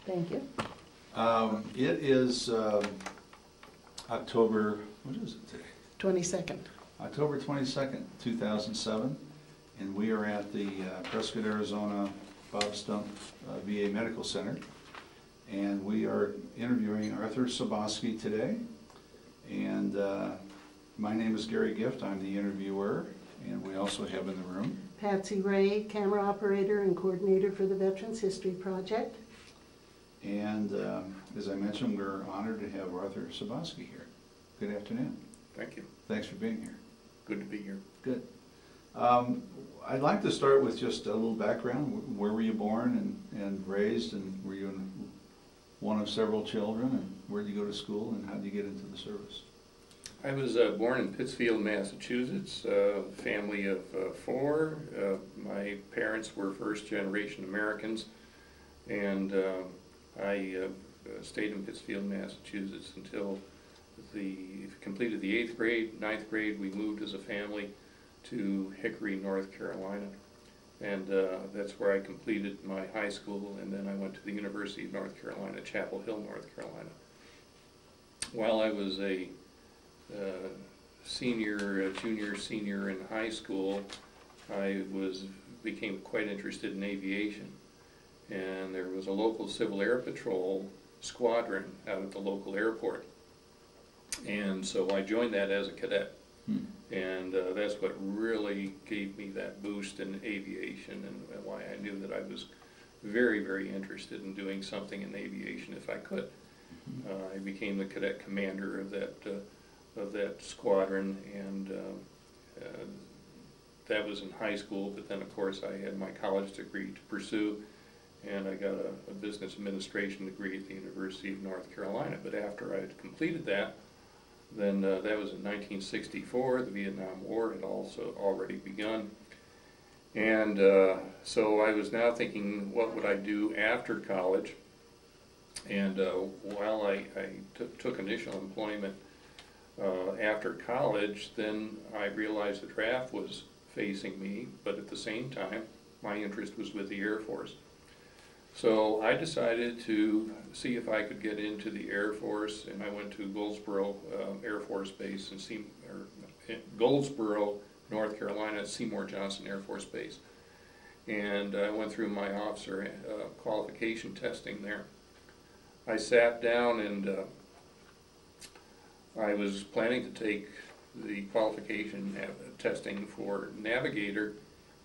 Thank you. It is October, what is it today? 22nd. October 22nd, 2007, and we are at the Prescott, Arizona Bob Stump VA Medical Center, and we are interviewing Arthur Soboski today. And my name is Gary Gift. I'm the interviewer, and we also have in the room Patsy Ray, camera operator and coordinator for the Veterans History Project. And as I mentioned, we're honored to have Arthur Soboski here. Good afternoon. Thank you. Thanks for being here. Good to be here. Good. I'd like to start with just a little background. Where were you born and raised, and were you one of several children, and where did you go to school, and how did you get into the service? I was born in Pittsfield, Massachusetts, family of four. My parents were first-generation Americans, and I stayed in Pittsfield, Massachusetts until completed the 8th grade. 9th grade, we moved as a family to Hickory, North Carolina, and that's where I completed my high school, and then I went to the University of North Carolina, Chapel Hill, North Carolina. While I was a junior, senior in high school, I became quite interested in aviation, and there was a local Civil Air Patrol squadron out at the local airport, and so I joined that as a cadet. And that's what really gave me that boost in aviation, and why I knew that I was very, very interested in doing something in aviation if I could. I became the cadet commander of that squadron, and that was in high school. But then, of course, I had my college degree to pursue, and I got a business administration degree at the University of North Carolina. But after I had completed that, then that was in 1964. The Vietnam War had also already begun. And so I was now thinking, what would I do after college? And while I took initial employment after college, then I realized the draft was facing me, but at the same time, my interest was with the Air Force. So I decided to see if I could get into the Air Force, and I went to Goldsboro Air Force Base in Goldsboro, North Carolina, Seymour Johnson Air Force Base. And I went through my officer qualification testing there. I sat down, and I was planning to take the qualification testing for navigator,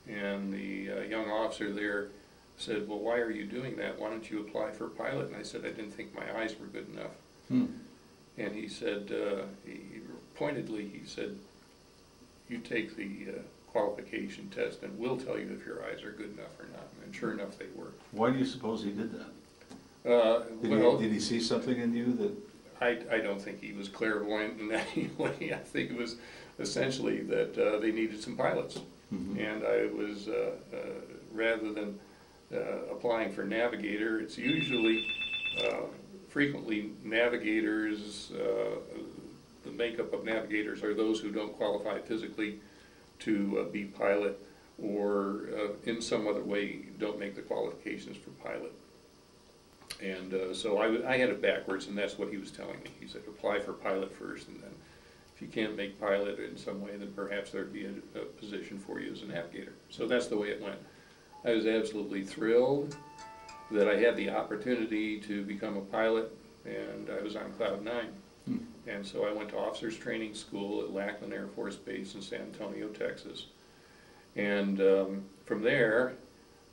and the young officer there said, "Well, why are you doing that? Why don't you apply for pilot?" And I said, "I didn't think my eyes were good enough." And he said, pointedly, he said, "You take the qualification test, and we'll tell you if your eyes are good enough or not." And sure enough, they were. Why do you suppose he did that? Did he see something in you that... I don't think he was clairvoyant in any way. I think it was essentially that they needed some pilots. And I was, rather than applying for navigator, it's usually, frequently navigators, the makeup of navigators are those who don't qualify physically to be pilot, or in some other way don't make the qualifications for pilot. And so I had it backwards, and that's what he was telling me. He said, apply for pilot first, and then if you can't make pilot in some way, then perhaps there'd be a position for you as a navigator. So that's the way it went. I was absolutely thrilled that I had the opportunity to become a pilot, and I was on cloud nine. And so I went to officers training school at Lackland Air Force Base in San Antonio, Texas. And from there,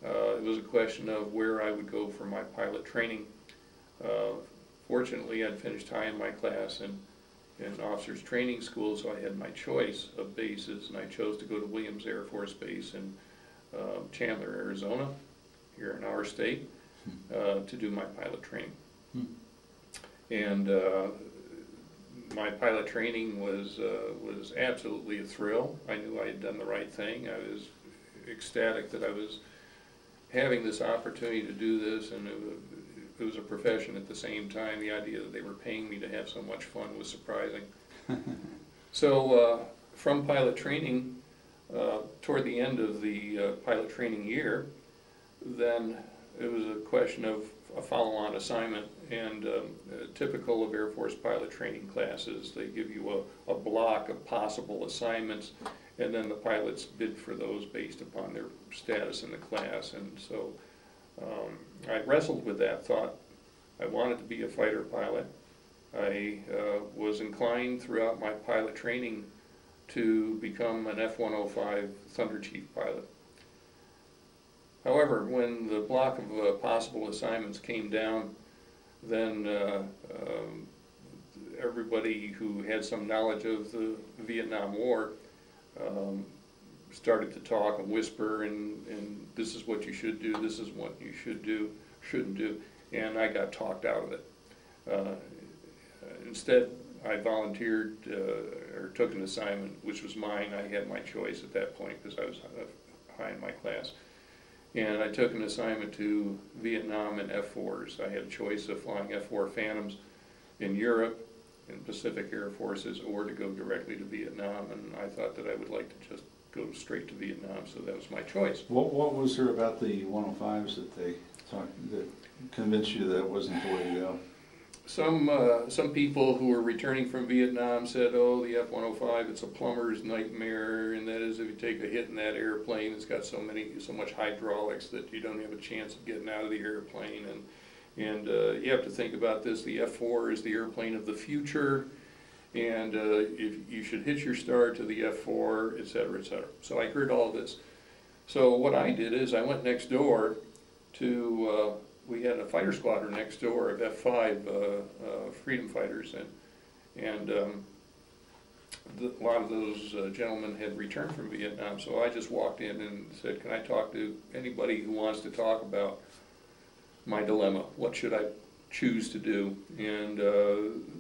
it was a question of where I would go for my pilot training. Fortunately, I'd finished high in my class in officers training school, so I had my choice of bases, and I chose to go to Williams Air Force Base in Chandler, Arizona, here in our state, to do my pilot training. And my pilot training was absolutely a thrill. I knew I had done the right thing. I was ecstatic that I was having this opportunity to do this, and it was a profession at the same time. The idea that they were paying me to have so much fun was surprising. So from pilot training, toward the end of the pilot training year, then it was a question of a follow-on assignment, and typical of Air Force pilot training classes, they give you a block of possible assignments, and then the pilots bid for those based upon their status in the class. And so I wrestled with that thought. I wanted to be a fighter pilot. I was inclined throughout my pilot training to become an F-105 Thunder Chief pilot. However, when the block of possible assignments came down, then everybody who had some knowledge of the Vietnam War started to talk and whisper, and this is what you should do, this is what you should do, shouldn't do, and I got talked out of it. Instead, I volunteered or took an assignment, which was mine. I had my choice at that point because I was high in my class. And I took an assignment to Vietnam in F-4s. I had a choice of flying F-4 Phantoms in Europe, in Pacific Air Forces, or to go directly to Vietnam. And I thought that I would like to just go straight to Vietnam, so that was my choice. What was there about the 105s that that convinced you that wasn't the way to go? Some people who were returning from Vietnam said, oh, the F-105, it's a plumber's nightmare, and that is if you take a hit in that airplane, it's got so much hydraulics that you don't have a chance of getting out of the airplane. And you have to think about this, the F-4 is the airplane of the future, and if you should hitch your star to the F-4, et cetera, et cetera. So I heard all this. So what I did is I went next door to we had a fighter squadron next door of F-5 freedom fighters, and a lot of those gentlemen had returned from Vietnam, so I just walked in and said, can I talk to anybody who wants to talk about my dilemma? What should I choose to do? And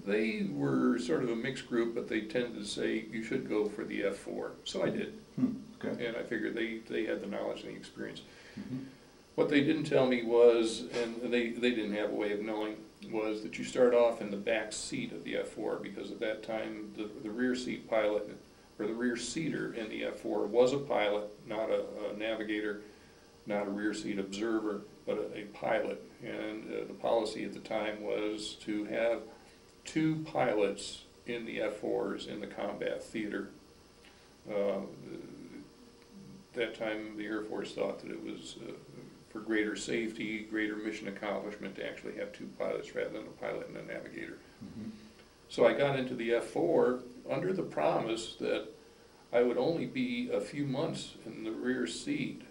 they were sort of a mixed group, but they tended to say, you should go for the F-4. So I did. Okay. And I figured they had the knowledge and the experience. Mm-hmm. What they didn't tell me was, and they didn't have a way of knowing, was that you start off in the back seat of the F-4, because at that time the rear seat pilot, or the rear seater in the F-4 was a pilot, not a navigator, not a rear seat observer, but a pilot. And the policy at the time was to have 2 pilots in the F-4s in the combat theater. That time the Air Force thought that it was for greater safety, greater mission accomplishment, to actually have 2 pilots rather than a pilot and a navigator. Mm-hmm. So I got into the F-4 under the promise that I would only be a few months in the rear seat,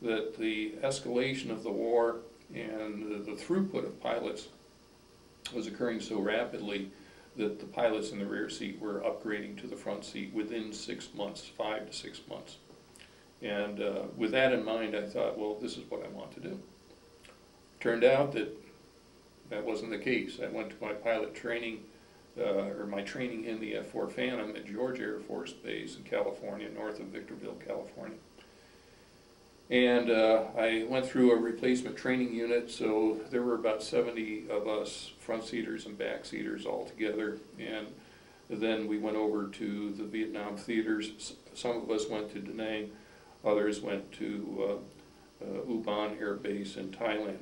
that the escalation of the war and the throughput of pilots was occurring so rapidly that the pilots in the rear seat were upgrading to the front seat within 6 months, 5 to 6 months. And with that in mind, I thought, well, this is what I want to do. Turned out that that wasn't the case. I went to my pilot training, or my training in the F-4 Phantom at George Air Force Base in California, north of Victorville, California. And I went through a replacement training unit, so there were about 70 of us, front seaters and back seaters all together. And then we went over to the Vietnam theaters. Some of us went to Da Nang. Others went to Ubon Air Base in Thailand.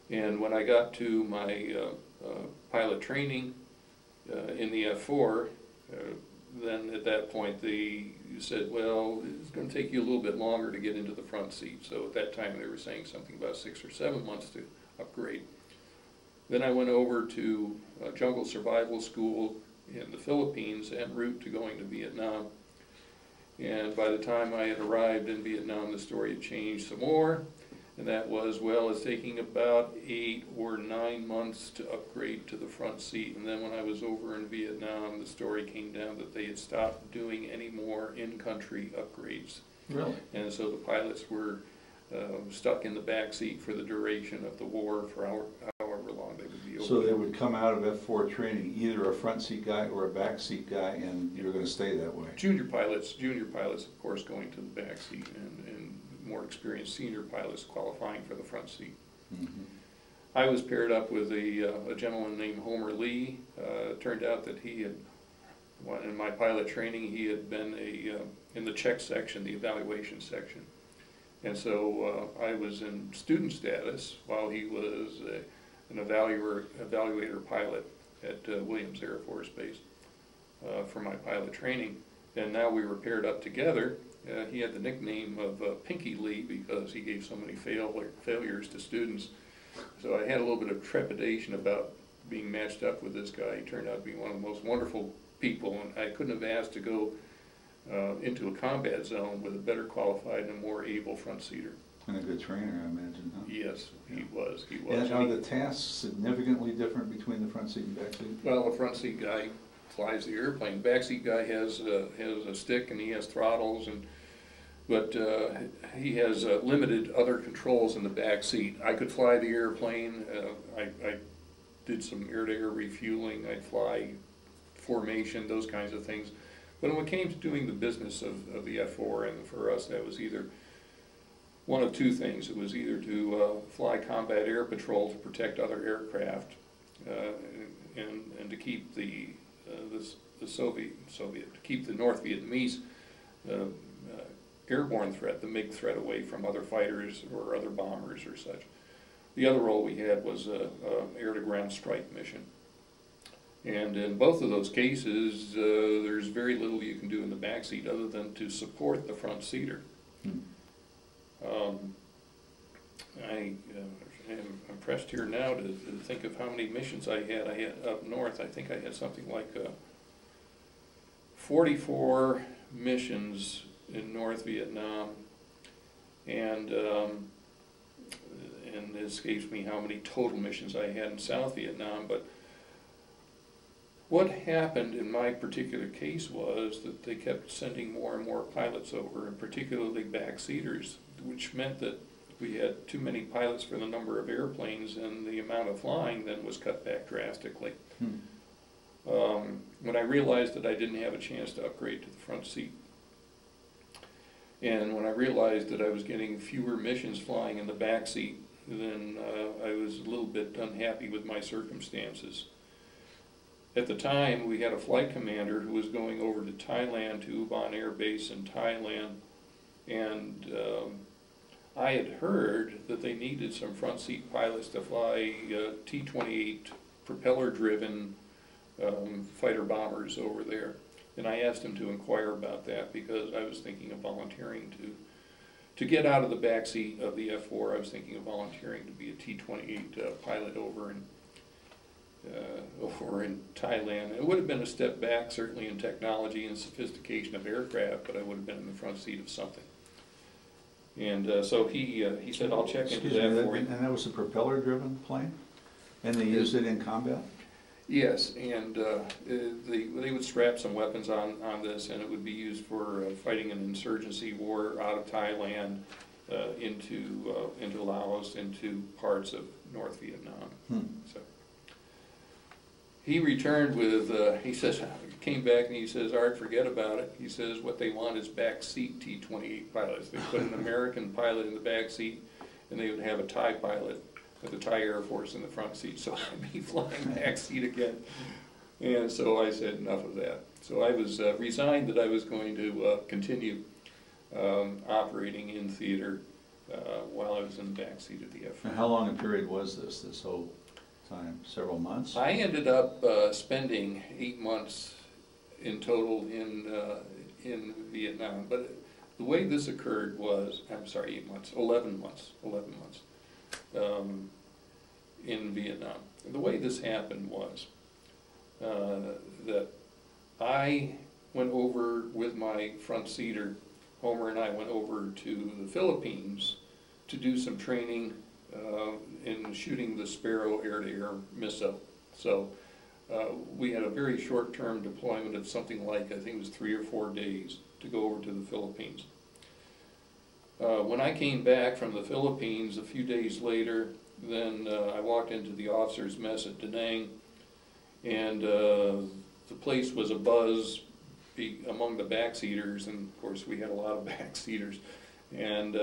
And when I got to my pilot training in the F-4, then at that point they said, well, it's going to take you a little bit longer to get into the front seat. So at that time they were saying something about 6 or 7 months to upgrade. Then I went over to Jungle Survival School in the Philippines en route to going to Vietnam. And by the time I had arrived in Vietnam, the story had changed some more, and that was, well, it's taking about 8 or 9 months to upgrade to the front seat. And then when I was over in Vietnam, the story came down that they had stopped doing any more in-country upgrades. Really? And so the pilots were stuck in the back seat for the duration of the war, for however long they would be over. So they would come out of F-4 training, either a front seat guy or a back seat guy, and you're going to stay that way. Junior pilots, of course, going to the back seat, and more experienced senior pilots qualifying for the front seat. Mm-hmm. I was paired up with a gentleman named Homer Lee. It turned out that he had, in my pilot training, he had been in the check section, the evaluation section. And so I was in student status while he was an evaluator pilot at Williams Air Force Base for my pilot training. And now we were paired up together. He had the nickname of Pinky Lee because he gave so many failures to students. So I had a little bit of trepidation about being matched up with this guy. He turned out to be one of the most wonderful people, and I couldn't have asked to go into a combat zone with a better qualified and more able front seater. And a good trainer, I imagine, huh? Yes, he was. And are the tasks significantly different between the front seat and back seat? Well, the front seat guy flies the airplane. Backseat guy has a stick and he has throttles, but he has limited other controls in the back seat. I could fly the airplane. I did some air-to-air refueling. I'd fly formation, those kinds of things. But when it came to doing the business of the F-4, and for us that was either one of two things. It was either to fly combat air patrol to protect other aircraft and to keep the Soviet to keep the North Vietnamese airborne threat, the MiG threat, away from other fighters or other bombers or such. The other role we had was a air-to-ground strike mission. And in both of those cases, there's very little you can do in the back seat other than to support the front seater. I am impressed here now to think of how many missions I had. I had up north, I think I had something like 44 missions in North Vietnam, and it escapes me how many total missions I had in South Vietnam. But what happened in my particular case was that they kept sending more and more pilots over, and particularly backseaters, which meant that we had too many pilots for the number of airplanes, and the amount of flying then was cut back drastically. When I realized that I didn't have a chance to upgrade to the front seat, and when I realized that I was getting fewer missions flying in the back seat, then I was a little bit unhappy with my circumstances. At the time, we had a flight commander who was going over to Thailand, to Ubon Air Base in Thailand, and I had heard that they needed some front seat pilots to fly T-28 propeller-driven fighter bombers over there. And I asked him to inquire about that because I was thinking of volunteering to get out of the back seat of the F-4. I was thinking of volunteering to be a T-28 pilot over in Thailand. It would have been a step back, certainly in technology and sophistication of aircraft, but I would have been in the front seat of something. And so he said, "I'll check into that for you." And that was a propeller-driven plane? And they used it in combat? Yes, and they would strap some weapons on this, and it would be used for fighting an insurgency war out of Thailand into Laos, into parts of North Vietnam. So he returned with, he says, came back and he says, "Art, forget about it." He says, "What they want is back seat T-28 pilots." They put an American pilot in the back seat, and they would have a Thai pilot with the Thai Air Force in the front seat, so I'd be flying back seat again. And so I said, enough of that. So I was resigned that I was going to continue operating in theater while I was in the back seat of the F-4. And how long a period was this whole time? Several months? I ended up spending 8 months in total in Vietnam. But the way this occurred was, I'm sorry, 8 months, 11 months in Vietnam. The way this happened was that I went over with my front seater. Homer and I went over to the Philippines to do some training in shooting the Sparrow air-to-air missile. So we had a very short-term deployment of something like, I think it was 3 or 4 days to go over to the Philippines. When I came back from the Philippines a few days later, then I walked into the officers' mess at Da Nang, and the place was abuzz among the backseaters, and of course we had a lot of backseaters, and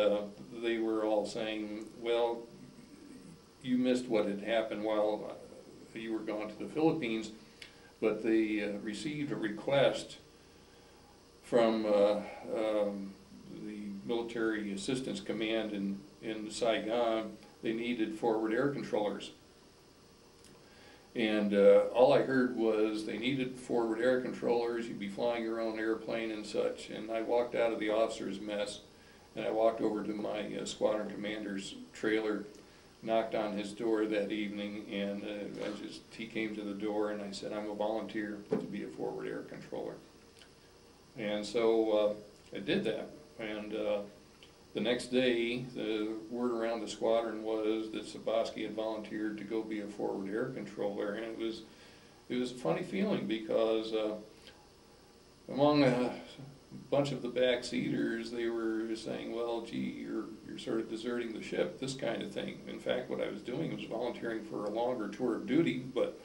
they were all saying, "Well, you missed what had happened while you were gone to the Philippines," but they received a request from the Military Assistance Command in Saigon, they needed forward air controllers. And all I heard was they needed forward air controllers, you'd be flying your own airplane and such. And I walked out of the officer's mess, and I walked over to my squadron commander's trailer, knocked on his door that evening, and he came to the door, and I said, I'm a volunteer to be a forward air controller. And so I did that. And the next day, the word around the squadron was that Sabaski had volunteered to go be a forward air controller, and it was a funny feeling because among a bunch of the backseaters, they were saying, "Well, gee, you're sort of deserting the ship," this kind of thing. In fact, what I was doing was volunteering for a longer tour of duty, but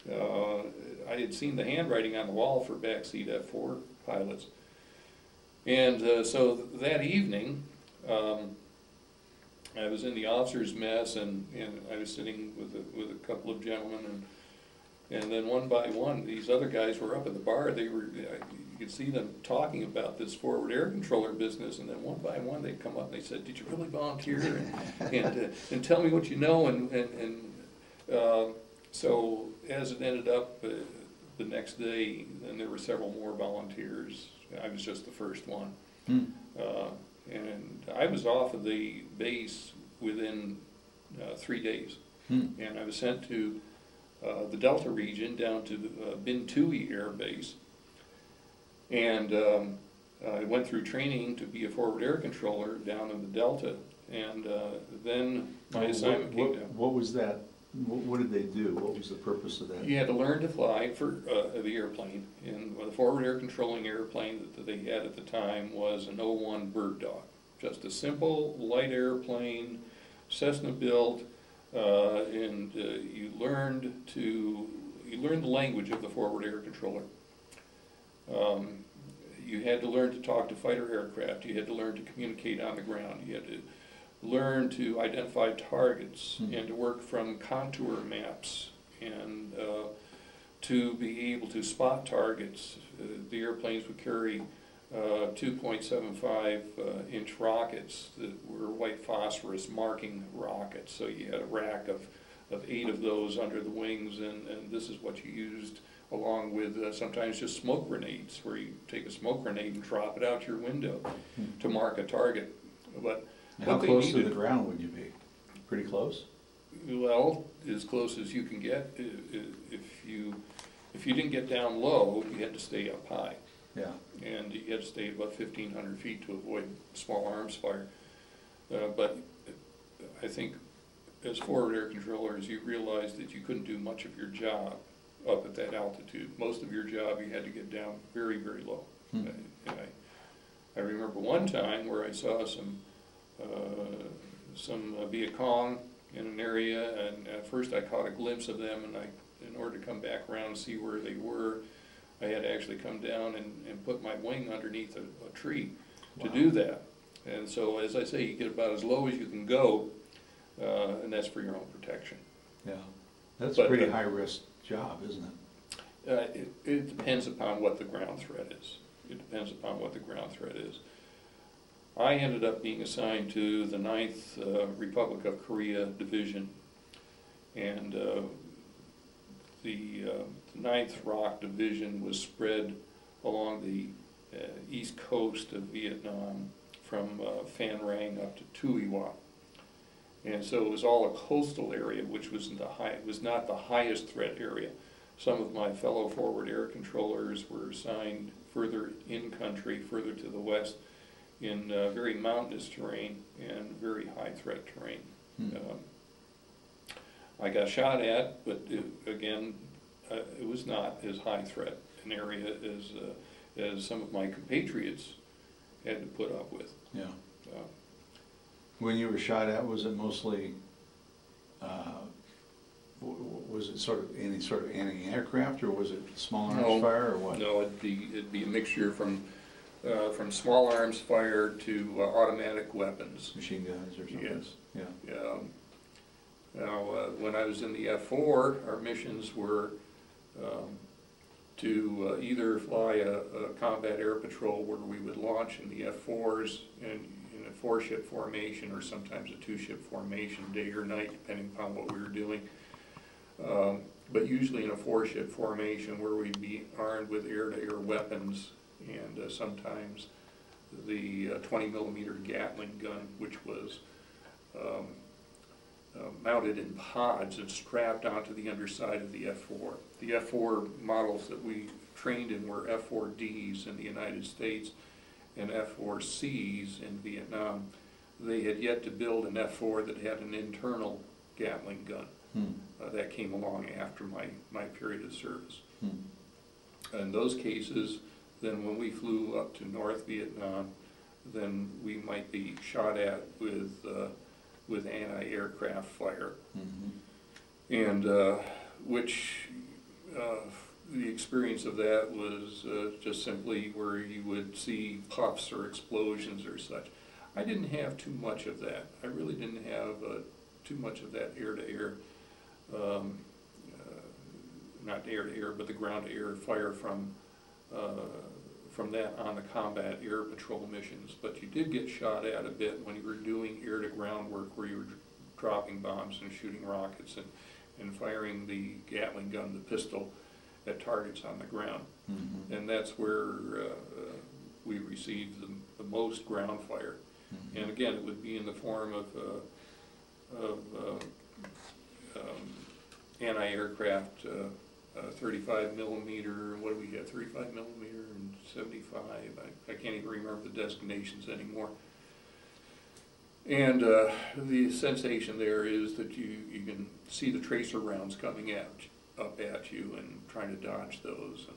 I had seen the handwriting on the wall for backseat F4 pilots. And so that evening, I was in the officer's mess, and I was sitting with a couple of gentlemen, and then one by one, these other guys were up at the bar. You could see them talking about this forward air controller business, and then one by one they'd come up and they said, "Did you really volunteer? And tell me what you know." And so as it ended up, the next day, then there were several more volunteers. I was just the first one. And I was off of the base within 3 days. And I was sent to the Delta region, down to Bintui Air Base. And I went through training to be a forward air controller down in the Delta. And then my assignment came down. What was that? What did they do? What was the purpose of that? You had to learn to fly for the airplane. And the forward air controlling airplane that they had at the time was an 01 Bird Dog. Just a simple light airplane, Cessna built, and you learned the language of the forward air controller. You had to learn to talk to fighter aircraft. You had to learn to communicate on the ground. You had to learn to identify targets and to work from contour maps, and to be able to spot targets. The airplanes would carry 2.75 inch rockets that were white phosphorus marking rockets. So you had a rack of 8 of those under the wings, and this is what you used along with sometimes just smoke grenades, where you take a smoke grenade and drop it out your window to mark a target. But how close to the ground would you be? Pretty close? Well, as close as you can get. If you didn't get down low, you had to stay up high. Yeah. And you had to stay about 1,500 feet to avoid small arms fire. But I think as forward air controllers, you realized that you couldn't do much of your job up at that altitude. Most of your job you had to get down very, very low. And I remember one time where I saw some Viet Cong in an area, and at first I caught a glimpse of them, and in order to come back around and see where they were, I had to actually come down and put my wing underneath a tree to do that. And so, as I say, you get about as low as you can go, and that's for your own protection. Yeah, that's a pretty high-risk job, isn't it? It depends upon what the ground threat is. It depends upon what the ground threat is. I ended up being assigned to the 9th Republic of Korea Division, and the 9th ROC Division was spread along the east coast of Vietnam from Phan Rang up to Tuy Hoa. And so it was all a coastal area, which was not the highest threat area. Some of my fellow forward air controllers were assigned further in country, further to the west, in very mountainous terrain and very high threat terrain. I got shot at, but again, it was not as high threat an area as some of my compatriots had to put up with. Yeah. When you were shot at, was it mostly, was it sort of any sort of anti-aircraft, or was it small arms fire, or what? No, it'd be a mixture from small arms fire to automatic weapons. Machine guns or something? Yes. Yeah. Now, when I was in the F4, our missions were to either fly a combat air patrol where we would launch in the F-4s and in a 4-ship formation, or sometimes a 2-ship formation, day or night, depending upon what we were doing. But usually in a 4-ship formation where we'd be armed with air-to-air weapons, and sometimes the 20-millimeter Gatling gun, which was mounted in pods and strapped onto the underside of the F-4. The F-4 models that we trained in were F-4Ds in the United States and F-4Cs in Vietnam. They had yet to build an F-4 that had an internal Gatling gun. That came along after my period of service. In those cases, then when we flew up to North Vietnam, then we might be shot at with anti-aircraft fire, and which the experience of that was just simply where you would see puffs or explosions or such. I didn't have too much of that. I really didn't have too much of that air-to-air, not air-to-air, but the ground-to-air fire from that on the combat air patrol missions. But you did get shot at a bit when you were doing air-to-ground work, where you were dropping bombs and shooting rockets and firing the Gatling gun, the pistol, at targets on the ground. And that's where we received the most ground fire. And again, it would be in the form of anti-aircraft 35 millimeter, what do we get, 35 millimeter and 75, I can't even remember the designations anymore. And the sensation there is that you can see the tracer rounds coming up at you and trying to dodge those.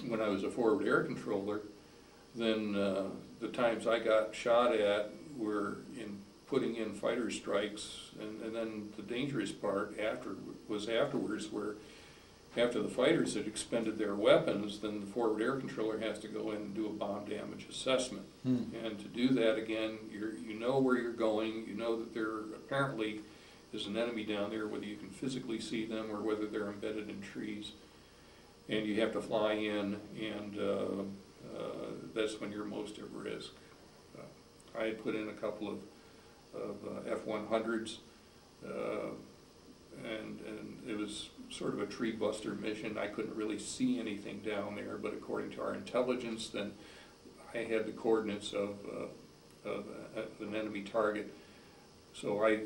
When I was a forward air controller, then the times I got shot at were in putting in fighter strikes, and then the dangerous part was afterwards, where after the fighters had expended their weapons, then the forward air controller has to go in and do a bomb damage assessment. And to do that, again, you know where you're going, you know that there apparently is an enemy down there, whether you can physically see them or whether they're embedded in trees. And you have to fly in, and that's when you're most at risk. I had put in a couple of F-100s, and it was sort of a tree buster mission. I couldn't really see anything down there, but according to our intelligence, then I had the coordinates of an enemy target. So I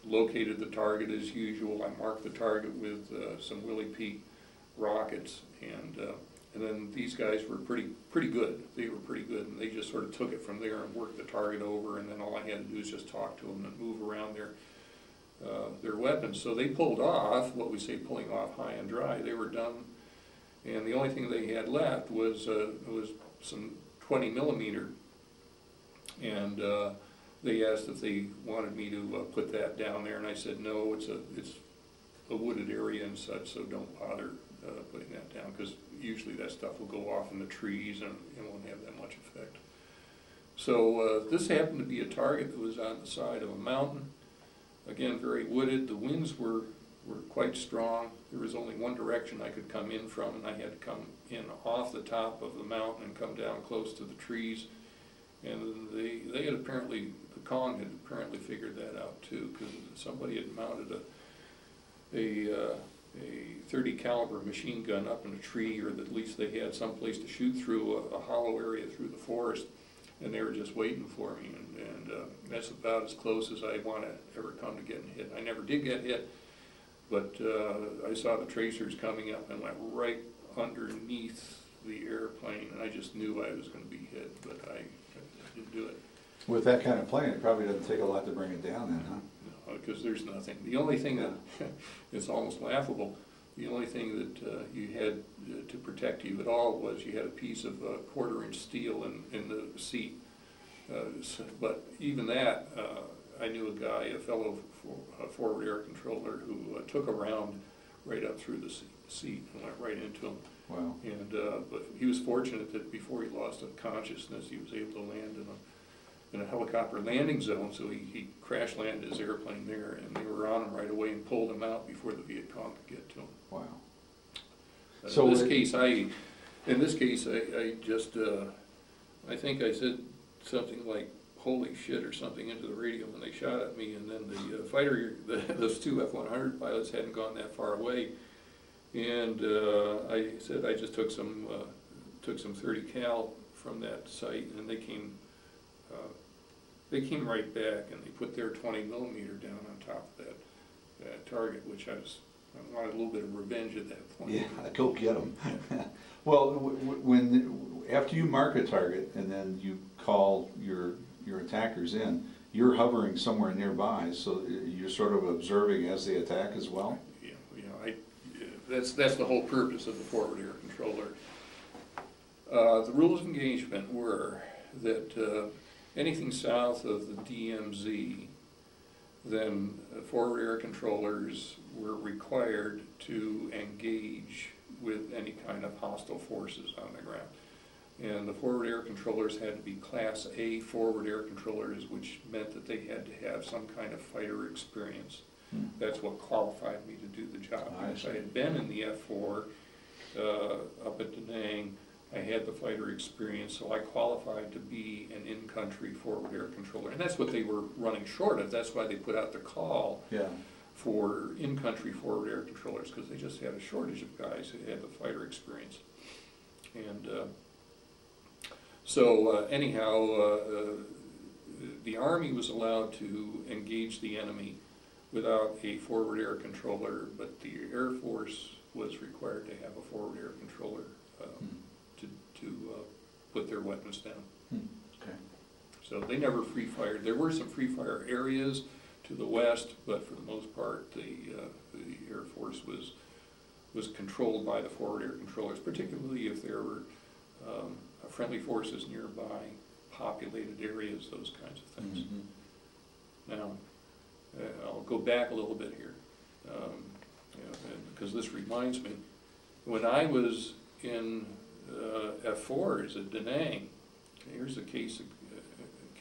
located the target as usual. I marked the target with some Willie Pete rockets, and then these guys were pretty good. They were pretty good, and they just sort of took it from there and worked the target over, and then all I had to do was just talk to them and move around their weapons. So they pulled off, what we say pulling off high and dry. They were done, and the only thing they had left was some 20 millimeter, and they asked if they wanted me to put that down there, and I said no, it's a wooded area and such, so don't bother putting that down, because usually that stuff will go off in the trees and it won't have that much effect. So this happened to be a target that was on the side of a mountain. Again, very wooded. The winds were quite strong. There was only one direction I could come in from, and I had to come in off the top of the mountain and come down close to the trees. And they had apparently, the Kong had apparently figured that out too, because somebody had mounted a 30 caliber machine gun up in a tree, or at least they had some place to shoot through a hollow area through the forest, and they were just waiting for me, and that's about as close as I want to ever come to getting hit. I never did get hit, but I saw the tracers coming up and went right underneath the airplane, and I just knew I was going to be hit, but I didn't do it. With that kind of plane, it probably doesn't take a lot to bring it down then, huh? Because there's nothing. The only thing that, it's almost laughable, the only thing that you had to protect you at all was you had a piece of 1/4-inch steel in the seat. But even that, I knew a guy, a fellow forward air controller, who took a round right up through the seat and went right into him. Wow. And but he was fortunate that before he lost consciousness, he was able to land in a helicopter landing zone, so he crash landed his airplane there, and they were on him right away and pulled him out before the Viet Cong could get to him. Wow. So In this case, I just, I think I said something like, "Holy shit," or something into the radio when they shot at me, and then the fighter, those two F-100 pilots hadn't gone that far away, and I said I just took some 30 cal from that site, and they came right back, and they put their 20 millimeter down on top of that target, which I wanted a little bit of revenge at that point. Yeah, go get them. Well, after you mark a target and then you call your attackers in, you're hovering somewhere nearby, so you're sort of observing as they attack as well? That's the whole purpose of the forward air controller. The rules of engagement were that anything south of the DMZ, then forward air controllers were required to engage with any kind of hostile forces on the ground. And the forward air controllers had to be Class A forward air controllers, which meant that they had to have some kind of fighter experience. That's what qualified me to do the job. Because I had been in the F-4 up at Da Nang, I had the fighter experience, so I qualified to be an in-country forward air controller. And that's what they were running short of. That's why they put out the call for in-country forward air controllers, because they just had a shortage of guys who had the fighter experience. And anyhow, the Army was allowed to engage the enemy without a forward air controller, but the Air Force was required to have a forward air controller to put their weapons down. Okay. So they never free fired. There were some free fire areas to the west, but for the most part, the Air Force was controlled by the forward air controllers, particularly if there were friendly forces nearby, populated areas, those kinds of things. Now, I'll go back a little bit here, because this reminds me, when I was in F-4s at Da Nang, here's a case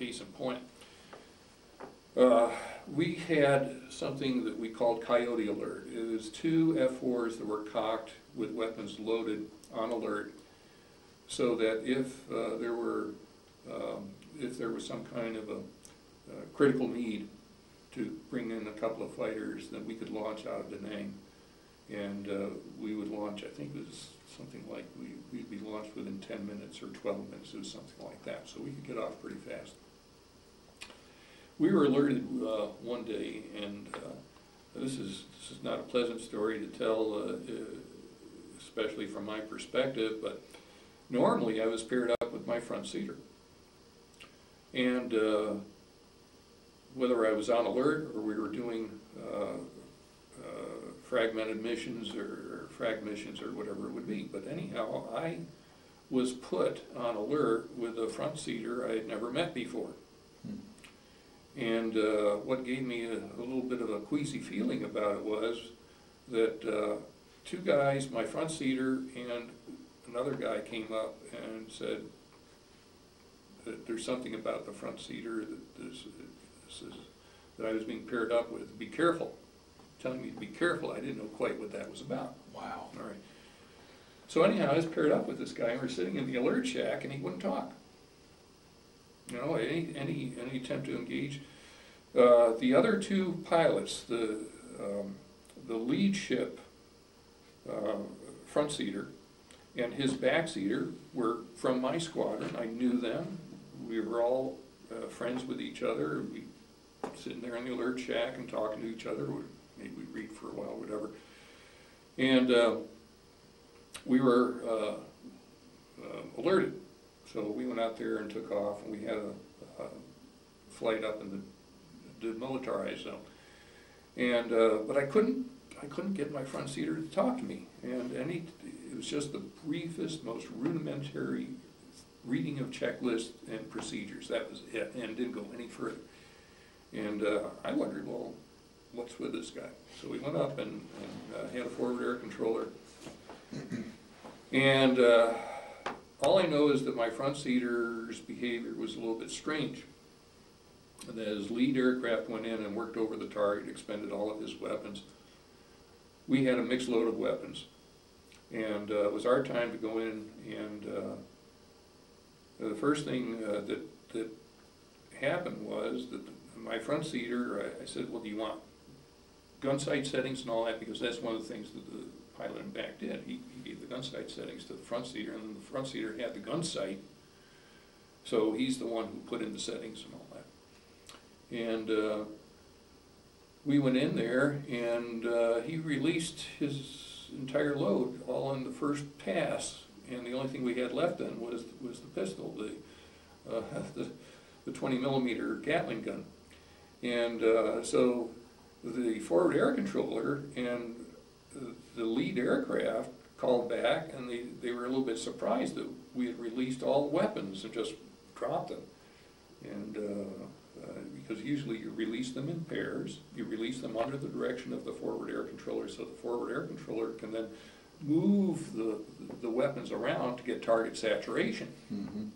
in point. We had something that we called Coyote Alert. It was two F-4s that were cocked with weapons loaded on alert, so that if there was some kind of a critical need to bring in a couple of fighters, then we could launch out of Da Nang. And we would launch, I think it was something like, we'd be launched within 10 minutes or 12 minutes, it was something like that. So we could get off pretty fast. We were alerted one day, and this is not a pleasant story to tell, especially from my perspective, but normally I was paired up with my front seater. And whether I was on alert or we were doing fragmented missions or frag missions or whatever it would be. But anyhow, I was put on alert with a front seater I had never met before. And what gave me a little bit of a queasy feeling about it was that two guys, my front seater and another guy, came up and said that there's something about the front seater that I was being paired up with. Be careful. Telling me to be careful. I didn't know quite what that was about. Wow. All right. So anyhow, I was paired up with this guy, and we're sitting in the alert shack, and he wouldn't talk. You know, any attempt to engage. The other two pilots, the lead ship front seater and his back seater were from my squadron. I knew them. We were all friends with each other. We sitting there in the alert shack and talking to each other. Maybe we'd read for a while, whatever. And we were alerted. So we went out there and took off, and we had a flight up in the demilitarized zone. And but I couldn't get my front seater to talk to me. And it was just the briefest, most rudimentary reading of checklists and procedures. That was it, and didn't go any further. And I wondered, well, what's with this guy? So we went up and had a forward air controller. And all I know is that my front seater's behavior was a little bit strange. And as lead aircraft went in and worked over the target, expended all of his weapons, we had a mixed load of weapons. And it was our time to go in, and the first thing that happened was that my front seater, I said, well, do you want gun sight settings and all that? Because that's one of the things that the pilot in back did. He gave the gun sight settings to the front seater, and then the front seater had the gun sight. So he's the one who put in the settings and all that. And we went in there, and he released his entire load all in the first pass. And the only thing we had left then was the pistol, the 20 millimeter Gatling gun. And so the forward air controller and the lead aircraft called back, and they were a little bit surprised that we had released all the weapons and just dropped them. And because usually you release them in pairs, you release them under the direction of the forward air controller, so the forward air controller can then move the weapons around to get target saturation. Mm-hmm.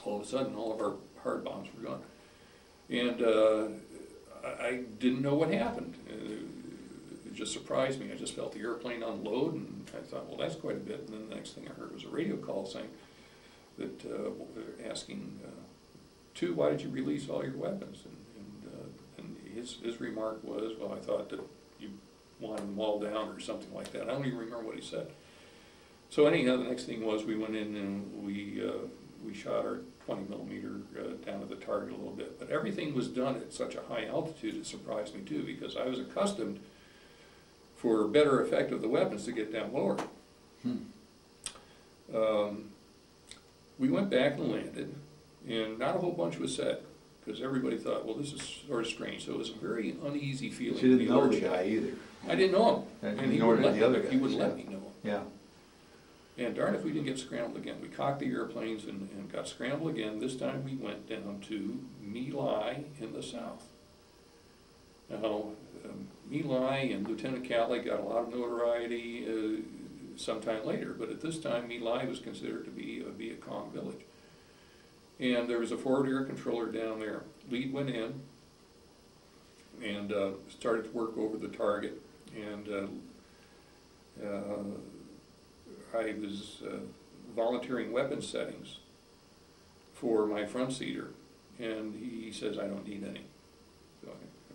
All of a sudden, all of our hard bombs were gone. And I didn't know what happened. It just surprised me. I just felt the airplane unload, and I thought, well, that's quite a bit. And then the next thing I heard was a radio call saying that, asking, "2, why did you release all your weapons?" And his remark was, well, I thought that you wanted them all down or something like that. I don't even remember what he said. So anyhow, the next thing was we went in and we shot our 20 millimeter down to the target a little bit. But everything was done at such a high altitude, it surprised me too, because I was accustomed, for better effect of the weapons, to get down lower. We went back and landed, and not a whole bunch was said, because everybody thought, well, this is sort of strange. So it was a very uneasy feeling. But you didn't know the guy either. I didn't know him, and he wouldn't let me know him. Yeah. And darn if we didn't get scrambled again. We cocked the airplanes and got scrambled again. This time we went down to My Lai in the south. Now, My Lai and Lieutenant Calley got a lot of notoriety sometime later, but at this time My Lai was considered to be a Viet Cong village. And there was a forward air controller down there. Lead went in and started to work over the target. And I was volunteering weapon settings for my front seater, and he says, I don't need any. So,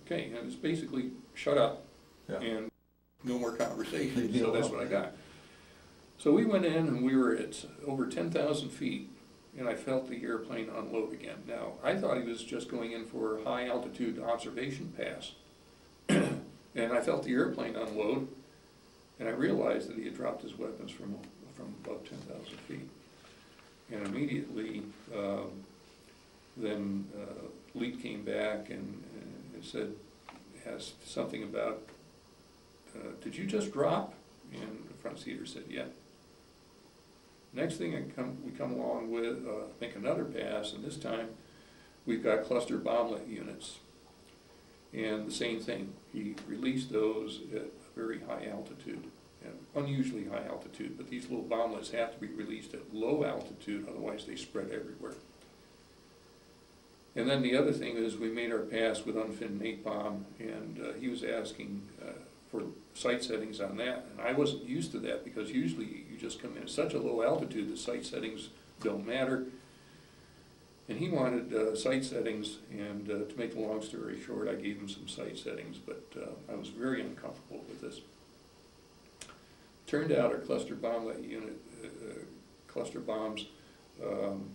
okay, and it's basically shut up, yeah, and no more conversation. So that's what I got. So we went in, and we were at over 10,000 feet, and I felt the airplane unload again. Now, I thought he was just going in for a high altitude observation pass, and I felt the airplane unload, and I realized that he had dropped his weapons from above 10,000 feet. And immediately, then Lead came back and said, asked something about, did you just drop? And the front seater said, yeah. Next thing we come along with, make another pass, and this time we've got cluster bomblet units. And the same thing, he released those at a very high altitude, unusually high altitude, but these little bomblets have to be released at low altitude, otherwise they spread everywhere. And then the other thing is we made our pass with unfinned napalm, and he was asking for sight settings on that, and I wasn't used to that, because usually you just come in at such a low altitude that sight settings don't matter. And he wanted sight settings, and to make the long story short, I gave him some sight settings, but I was very uncomfortable with this. Turned out our cluster bomblet unit, cluster bombs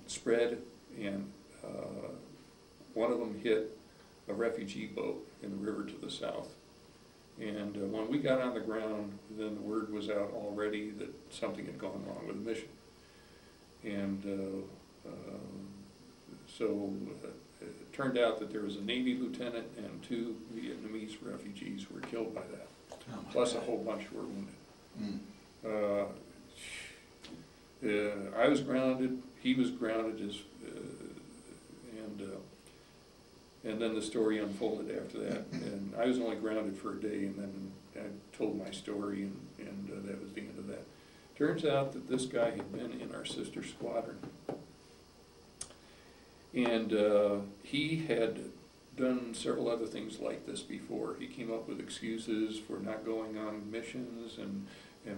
spread, and one of them hit a refugee boat in the river to the south. And when we got on the ground, then the word was out already that something had gone wrong with the mission. And so it turned out that there was a Navy lieutenant and 2 Vietnamese refugees who were killed by that, plus a whole bunch were wounded. I was grounded, he was grounded, and then the story unfolded after that. And I was only grounded for a day, and then I told my story, and that was the end of that. Turns out that this guy had been in our sister squadron, and he had done several other things like this before. He came up with excuses for not going on missions, and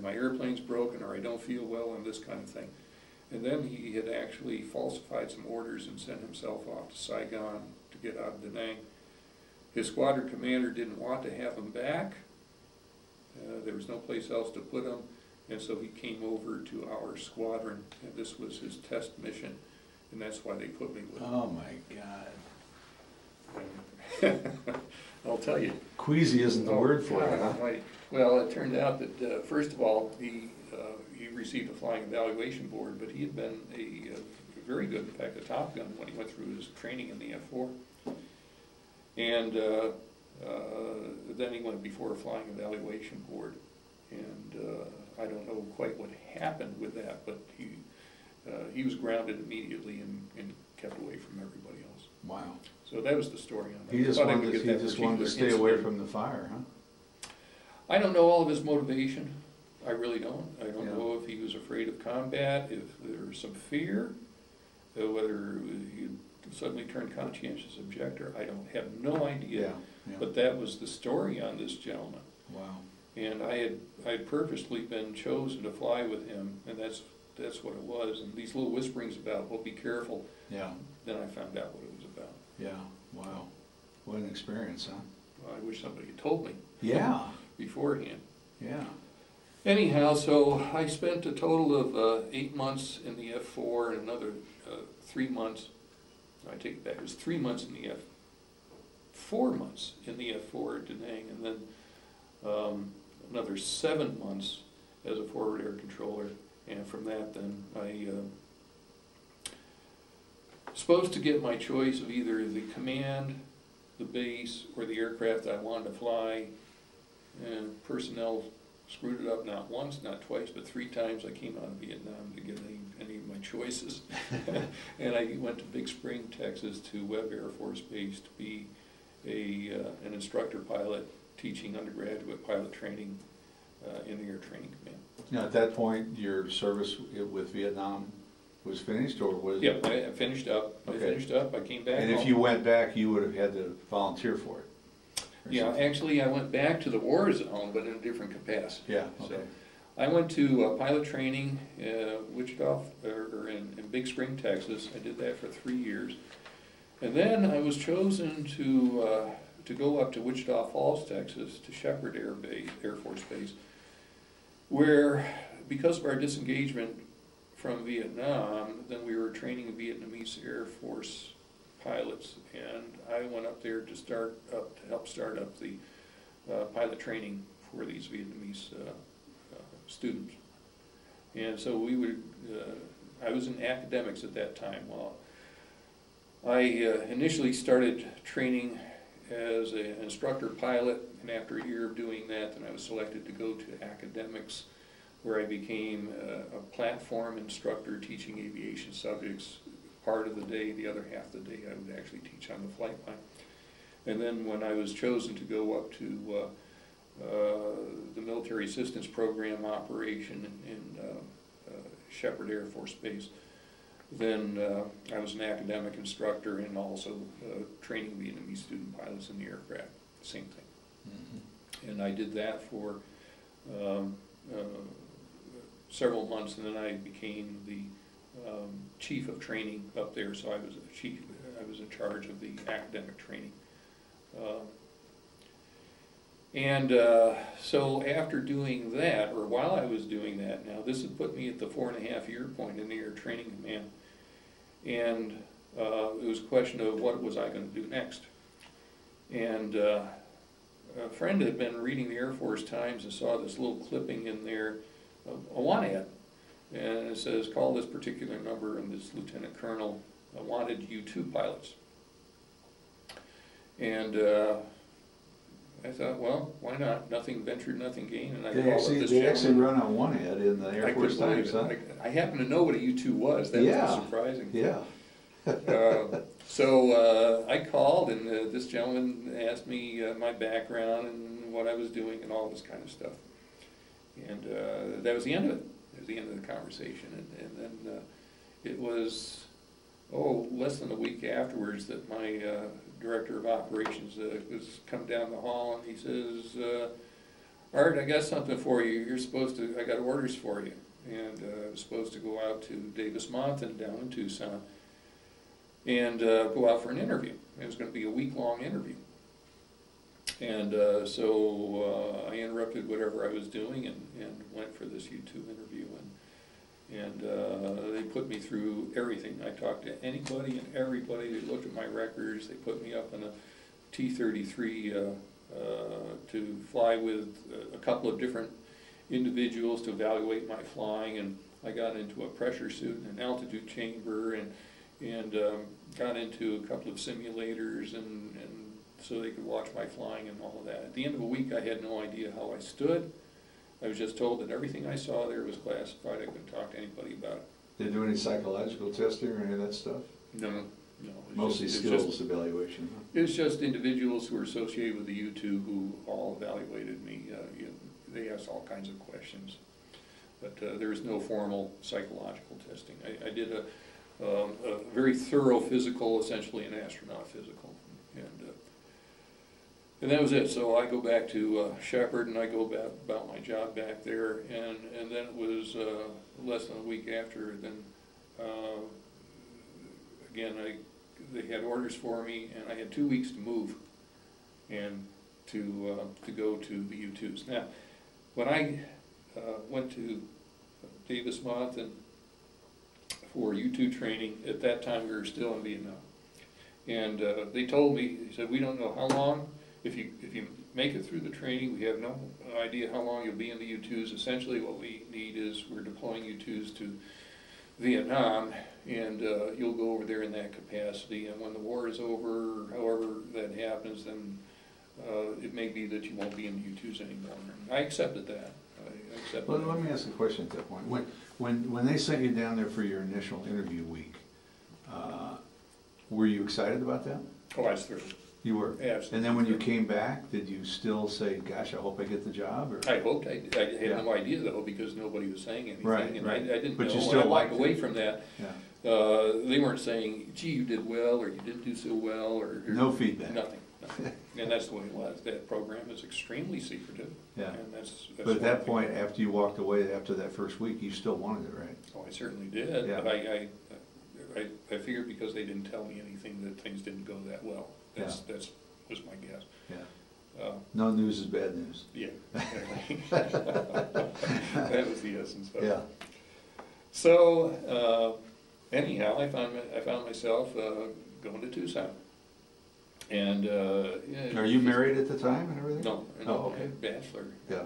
my airplane's broken, or I don't feel well, and this kind of thing. And then he had actually falsified some orders and sent himself off to Saigon to get out of Da Nang. His squadron commander didn't want to have him back. There was no place else to put him, and so he came over to our squadron, and this was his test mission, and that's why they put me with him. Oh my God. I'll tell you. Queasy isn't the word for it, huh? Right. Well, it turned out that, first of all, he received a flying evaluation board, but he had been a very good, in fact, a Top Gun when he went through his training in the F-4. And then he went before a flying evaluation board. And I don't know quite what happened with that, but he was grounded immediately and kept away from everybody else. Wow. So that was the story on that. He just wanted to stay away from the fire, huh? I don't know all of his motivation. I really don't. I don't Yeah. know if he was afraid of combat, if there was some fear, whether he suddenly turned conscientious objector. I don't have no idea. Yeah, yeah. But that was the story on this gentleman. Wow. And I had purposely been chosen to fly with him, and that's what it was. And these little whisperings about, well, be careful. Yeah. Then I found out what it was about. Yeah. Wow. What an experience, huh? Well, I wish somebody had told me. Yeah. Beforehand. Yeah. Anyhow, so I spent a total of 8 months in the F-4 and another 3 months. I take it back. It was 3 months in the 4 months in the F-4 at Da Nang, and then another 7 months as a forward air controller. And from that, then I supposed to get my choice of either the command, the base, or the aircraft I wanted to fly. And personnel screwed it up not once, not twice, but 3 times. I came out of Vietnam to get any of my choices. And I went to Big Spring, Texas, to Webb Air Force Base to be an instructor pilot teaching undergraduate pilot training in the Air Training Command. Now, at that point, your service with Vietnam was finished, or was Yep, I finished up. Okay. I finished up. I came back And if home. you went back, you would have had to volunteer for it? Or Yeah, something? actually, I went back to the war zone, but in a different capacity. Yeah, okay. So I went to pilot training Wichita, or in Big Spring, Texas. I did that for 3 years. And then I was chosen to go up to Wichita Falls, Texas, to Shepherd Air Force Base, where, because of our disengagement from Vietnam, then we were training Vietnamese Air Force pilots, and I went up there to help start up the pilot training for these Vietnamese students. And so we would, I was in academics at that time. Well, I initially started training as an instructor pilot, and after a year of doing that, then I was selected to go to academics, where I became a platform instructor teaching aviation subjects part of the day. The other half of the day I would actually teach on the flight line. And then when I was chosen to go up to the Military Assistance Program operation in Shepherd Air Force Base, then I was an academic instructor and also training Vietnamese student pilots in the aircraft, same thing. Mm-hmm. And I did that for several months, and then I became the chief of training up there, so I was a chief. I was in charge of the academic training. So after doing that, or while I was doing that, now this had put me at the 4.5 year point in the Air Training Command, and it was a question of what was I going to do next. And a friend had been reading the Air Force Times and saw this little clipping in there, a want ad, and it says, call this particular number, and this lieutenant colonel wanted U-2 pilots. And I thought, well, why not? Nothing ventured, nothing gained, and I called up this They actually gentleman. run a one ad in the Air Force Times, huh? I happen to know what a U-2 was. That was surprising. Yeah. So I called, and this gentleman asked me my background and what I was doing and all this kind of stuff. And that was the end of it. It was the end of the conversation. And then it was less than a week afterwards, that my director of operations was come down the hall, and he says, Art, I got something for you. I got orders for you. And I was supposed to go out to Davis-Monthan down in Tucson and go out for an interview. It was going to be a week-long interview. And so I interrupted whatever I was doing and went for this U2 interview. And they put me through everything. I talked to anybody and everybody. They looked at my records. They put me up in a T-33 to fly with a couple of different individuals to evaluate my flying, and I got into a pressure suit and an altitude chamber, and got into a couple of simulators, and so they could watch my flying and all of that. At the end of a week, I had no idea how I stood. I was just told that everything I saw there was classified. I couldn't talk to anybody about it. Did they do any psychological testing or any of that stuff? No. Mostly skills evaluation. Huh? It's just individuals who were associated with the U2 who all evaluated me. They asked all kinds of questions, but there was no formal psychological testing. I did a very thorough physical, essentially an astronaut physical, and that was it. So I go back to Shepherd, and I go about my job back there, and then it was less than a week after. Then again, they had orders for me, and I had 2 weeks to move and to go to the U2s. Now, when I went to Davis-Monthan for U2 training, at that time we were still in Vietnam, and they told me, they said, we don't know how long. If you make it through the training, we have no idea how long you'll be in the U2s. Essentially, what we need is we're deploying U2s to Vietnam, and you'll go over there in that capacity, and when the war is over, however that happens, then it may be that you won't be in the U2s anymore. And I accepted that. Well, let me ask a question at that point. When they sent you down there for your initial interview week, were you excited about that? Oh, I was thrilled. You were? Absolutely. And then when you came back, did you still say, gosh, I hope I get the job? Or? I hoped. I had no idea, though, because nobody was saying anything. Right, and right. I didn't but know. You still I walked away it. from that. Yeah. They weren't saying, gee, you did well, or you didn't do so well, or no feedback. Nothing. And that's the way it was. That program is extremely secretive. Yeah. And that's but at that point, after you walked away, after that first week, you still wanted it, right? Oh, I certainly did. Yeah. But I figured because they didn't tell me anything that things didn't go that well. That was my guess. Yeah. No news is bad news. Yeah. That was the essence of it. Yeah. So anyhow, I found myself going to Tucson. And yeah, are you married at the time and everything? No. Oh, okay. Bachelor. Yeah.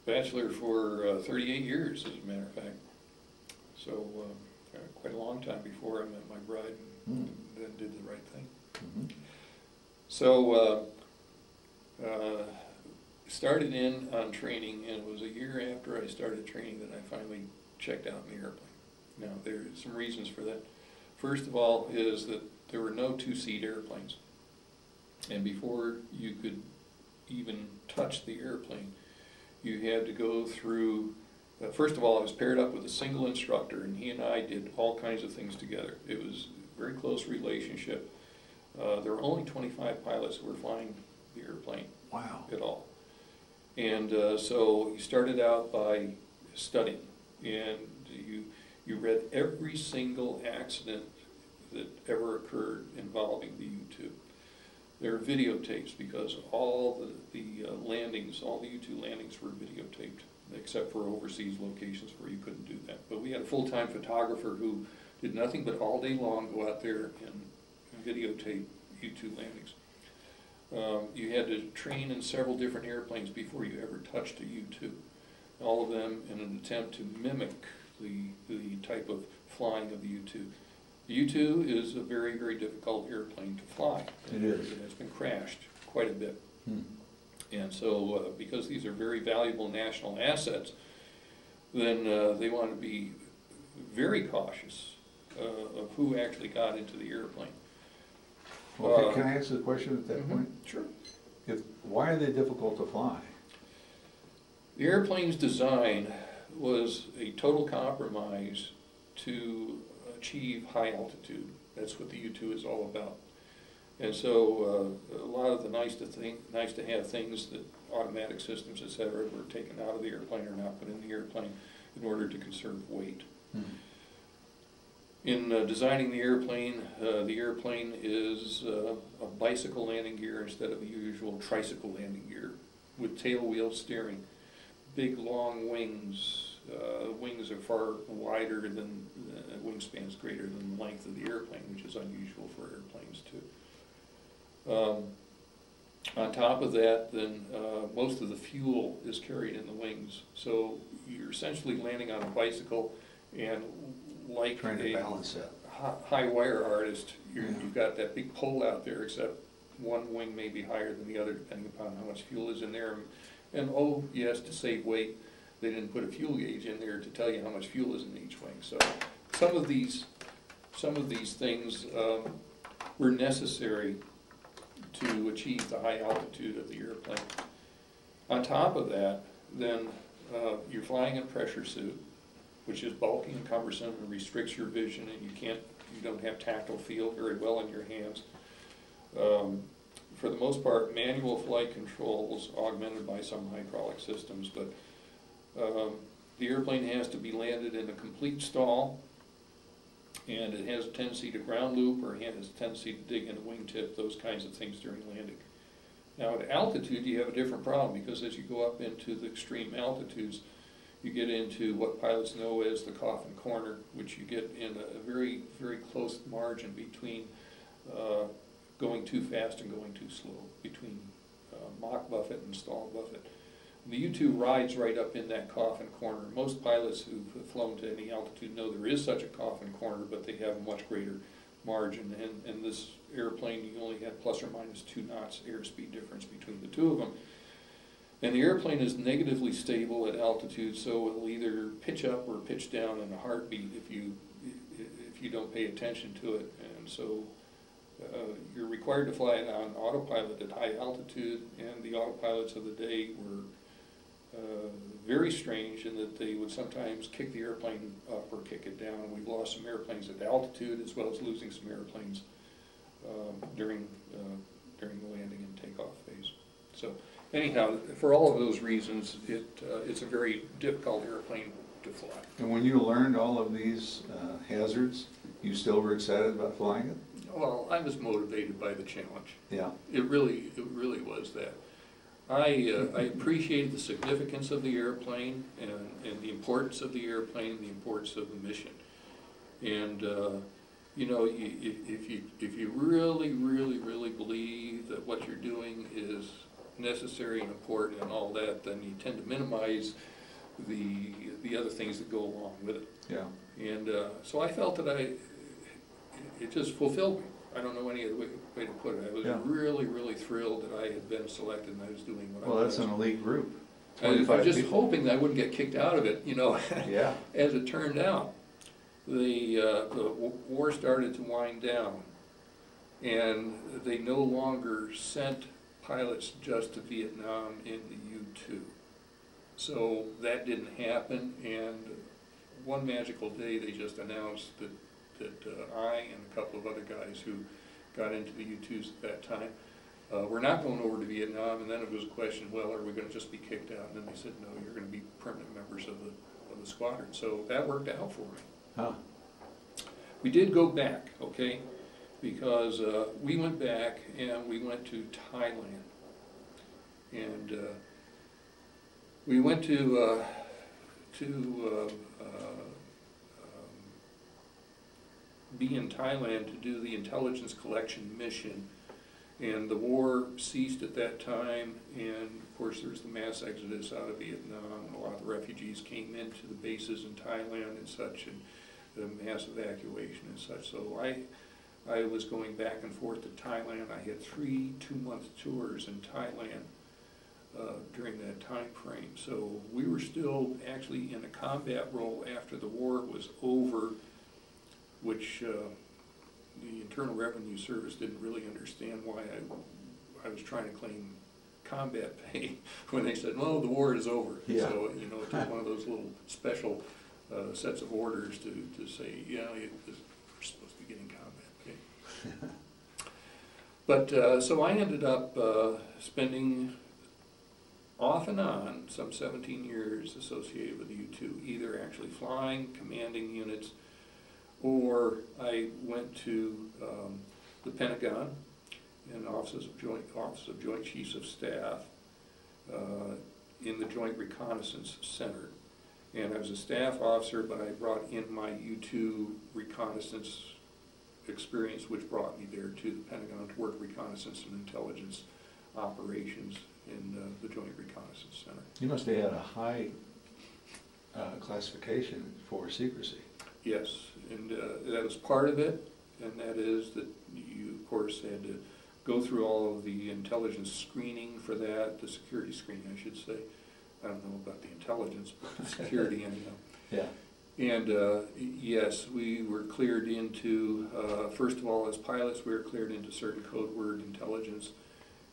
Bachelor for 38 years, as a matter of fact. So quite a long time before I met my bride, and then did the right thing. Mm-hmm. So started in on training, and it was a year after I started training that I finally checked out in the airplane. Now, there's some reasons for that. First of all is that there were no two-seat airplanes. And before you could even touch the airplane, you had to go through, first of all, I was paired up with a single instructor, and he and I did all kinds of things together. It was a very close relationship. There were only 25 pilots who were flying the airplane. Wow. At all. And so you started out by studying, and you read every single accident that ever occurred involving the U2. There are videotapes because all the landings, all the U2 landings were videotaped, except for overseas locations where you couldn't do that. But we had a full-time photographer who did nothing but all day long go out there and videotape U2 landings. You had to train in several different airplanes before you ever touched a U2. All of them in an attempt to mimic the type of flying of the U2. The U2 is a very, very difficult airplane to fly. It is. It has been crashed quite a bit. And so because these are very valuable national assets, then they want to be very cautious of who actually got into the airplane. Okay, can I ask a question at that point? Sure. Why are they difficult to fly? The airplane's design was a total compromise to achieve high altitude. That's what the U-2 is all about. And so a lot of the nice to have things, that automatic systems, et cetera, were taken out of the airplane or not put in the airplane in order to conserve weight. In designing the airplane is a bicycle landing gear instead of the usual tricycle landing gear, with tail wheel steering, big long wings. Wings are far wider than, wingspans greater than the length of the airplane, which is unusual for airplanes too. On top of that, then most of the fuel is carried in the wings, so you're essentially landing on a bicycle, and like Trying to balance that. high wire artist, you've got that big pole out there, except one wing may be higher than the other depending upon how much fuel is in there. And oh yes, to save weight, they didn't put a fuel gauge in there to tell you how much fuel is in each wing. So some of these things were necessary to achieve the high altitude of the airplane. On top of that, then you're flying in a pressure suit, which is bulky and cumbersome and restricts your vision, and you don't have tactile feel very well in your hands. For the most part, manual flight controls augmented by some hydraulic systems, but the airplane has to be landed in a complete stall, and it has a tendency to ground loop, or it has a tendency to dig in a wingtip, those kinds of things during landing. Now at altitude you have a different problem, because as you go up into the extreme altitudes, you get into what pilots know as the coffin corner, which you get in a very, very close margin between going too fast and going too slow, between Mach buffet and stall buffet. The U-2 rides right up in that coffin corner. Most pilots who've flown to any altitude know there is such a coffin corner, but they have a much greater margin. And this airplane, you only had plus or minus 2 knots airspeed difference between the two of them. And the airplane is negatively stable at altitude, so it'll either pitch up or pitch down in a heartbeat if you don't pay attention to it. And so you're required to fly it on autopilot at high altitude, and the autopilots of the day were very strange in that they would sometimes kick the airplane up or kick it down. We've lost some airplanes at altitude, as well as losing some airplanes during the landing and takeoff phase. So anyhow, for all of those reasons, it's a very difficult airplane to fly. And when you learned all of these hazards, you still were excited about flying it? Well, I was motivated by the challenge. Yeah. It really was that. I appreciated the significance of the airplane and the importance of the airplane, the importance of the mission. And you know, if you really believe that what you're doing is necessary and important and all that, then you tend to minimize the other things that go along with it. Yeah. And so I felt that it just fulfilled me. I don't know any other way to put it. I was really thrilled that I had been selected and I was doing what I was. Well, that's an elite group. I was just hoping that I wouldn't get kicked out of it, you know. Yeah. As it turned out, the war started to wind down, and they no longer sent pilots just to Vietnam in the U-2. So that didn't happen, and one magical day they just announced that I and a couple of other guys who got into the U-2s at that time were not going over to Vietnam. And then it was a question, well, are we going to just be kicked out? And then they said, no, you're going to be permanent members of the squadron. So that worked out for me. Huh. We did go back, okay, because we went back and we went to Thailand. And we went to be in Thailand to do the intelligence collection mission, and the war ceased at that time, and of course there's the mass exodus out of Vietnam, and a lot of the refugees came into the bases in Thailand and such, and the mass evacuation and such. So I was going back and forth to Thailand. I had 3 two-month tours in Thailand during that time frame. So we were still actually in a combat role after the war was over, which the Internal Revenue Service didn't really understand why I was trying to claim combat pay when they said, well, the war is over. Yeah. So, you know, it took one of those little special sets of orders to say, you know, we're supposed to be getting combat pay. But so I ended up spending off and on some 17 years associated with the U-2, either actually flying, commanding units, or I went to the Pentagon in Office of Joint Chiefs of Staff in the Joint Reconnaissance Center. And I was a staff officer, but I brought in my U-2 reconnaissance experience, which brought me there to the Pentagon to work reconnaissance and intelligence operations in the Joint Reconnaissance Center. You must have had a high classification for secrecy. Yes, and that was part of it, and that is that you, of course, had to go through all of the intelligence screening for that, the security screening, I should say. I don't know about the intelligence, but the security anyhow. Yeah. And yes, we were cleared into, first of all, as pilots, we were cleared into certain code word intelligence.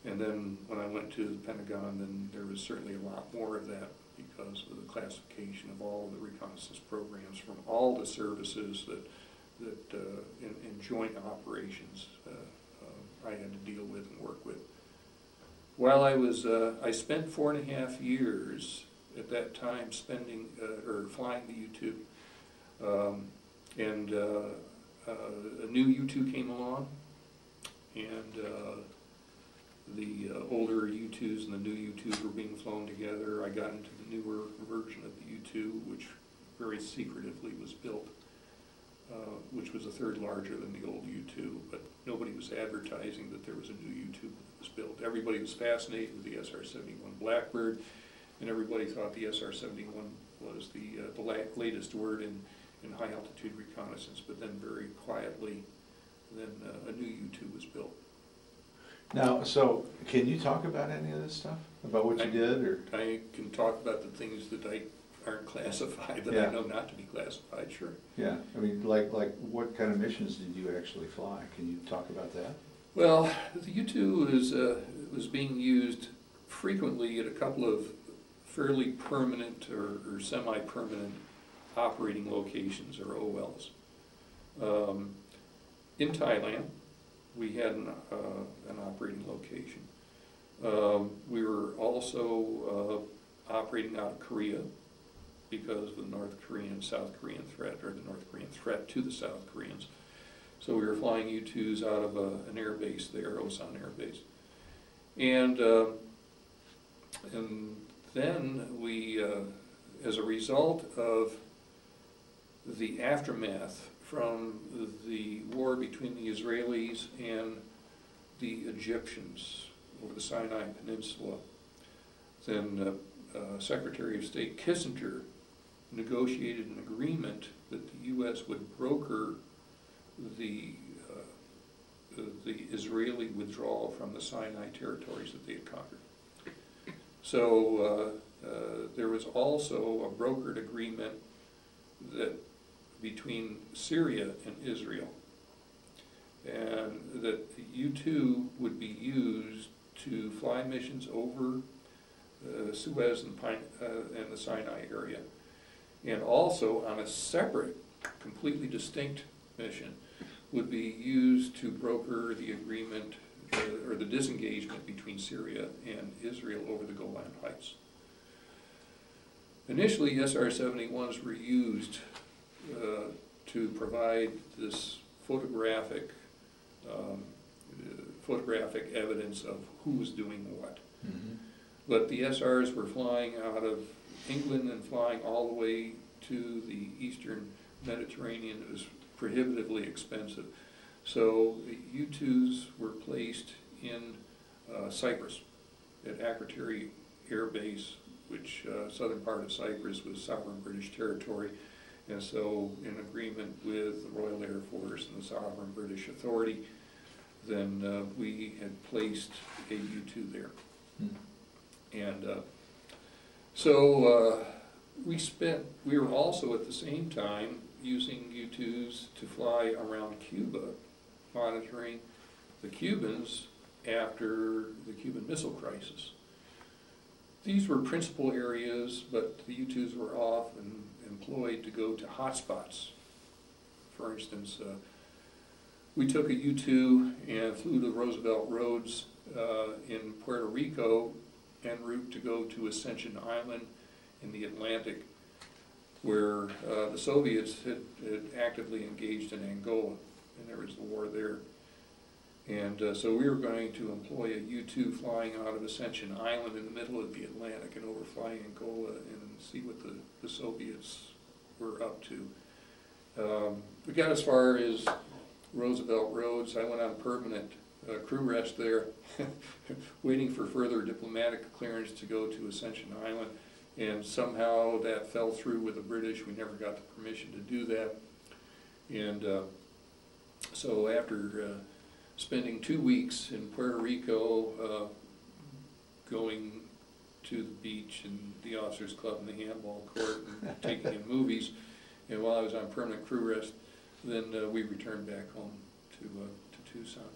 And then when I went to the Pentagon, then there was certainly a lot more of that because of the classification of all the reconnaissance programs from all the services that in joint operations I had to deal with and work with. While I was, I spent 4.5 years at that time spending, or flying the U-2. And a new U-2 came along, and the older U-2s and the new U-2s were being flown together. I got into the newer version of the U-2, which very secretively was built, which was a third larger than the old U-2, but nobody was advertising that there was a new U-2 that was built. Everybody was fascinated with the SR-71 Blackbird, and everybody thought the SR-71 was the latest word in high-altitude reconnaissance, but then very quietly, then a new U-2 was built. Now, so can you talk about any of this stuff? About what you did? Or I can talk about the things that aren't classified, that I know not to be classified, sure. Yeah, I mean, like what kind of missions did you actually fly? Can you talk about that? Well, the U-2 was being used frequently at a couple of fairly permanent or semi-permanent operating locations, or OLs. In Thailand, we had an operating location. We were also operating out of Korea because of the North Korean-South Korean threat, or the North Korean threat to the South Koreans. So we were flying U-2s out of an air base there, Osan Air Base. And then we, as a result of the aftermath from the war between the Israelis and the Egyptians over the Sinai Peninsula, then Secretary of State Kissinger negotiated an agreement that the U.S. would broker the Israeli withdrawal from the Sinai territories that they had conquered. So there was also a brokered agreement that between Syria and Israel, and that U-2 would be used to fly missions over Suez and the Sinai area, and also on a separate, completely distinct mission would be used to broker the agreement or the disengagement between Syria and Israel over the Golan Heights. Initially, SR-71s were used to provide this photographic evidence of who was doing what. Mm-hmm. But the SRs were flying out of England and flying all the way to the eastern Mediterranean. It was prohibitively expensive. So the U-2s were placed in Cyprus at Akrotiri Air Base, which southern part of Cyprus was sovereign British territory. And so, in agreement with the Royal Air Force and the Sovereign British Authority, then we had placed a U-2 there. And so we were also at the same time using U-2s to fly around Cuba, monitoring the Cubans after the Cuban Missile Crisis. these were principal areas, but the U-2s were often employed to go to hotspots. For instance, we took a U-2 and flew to Roosevelt Roads in Puerto Rico en route to go to Ascension Island in the Atlantic, where the Soviets had actively engaged in Angola, and there was the war there. And so we were going to employ a U-2 flying out of Ascension Island in the middle of the Atlantic and overflying Angola and see what the Soviets were up to. We got as far as Roosevelt Roads. I went on permanent crew rest there, waiting for further diplomatic clearance to go to Ascension Island. And somehow that fell through with the British. We never got the permission to do that. And so after spending 2 weeks in Puerto Rico, going to the beach and the officers club and the handball court and taking in movies, and while I was on permanent crew rest, then we returned back home to Tucson.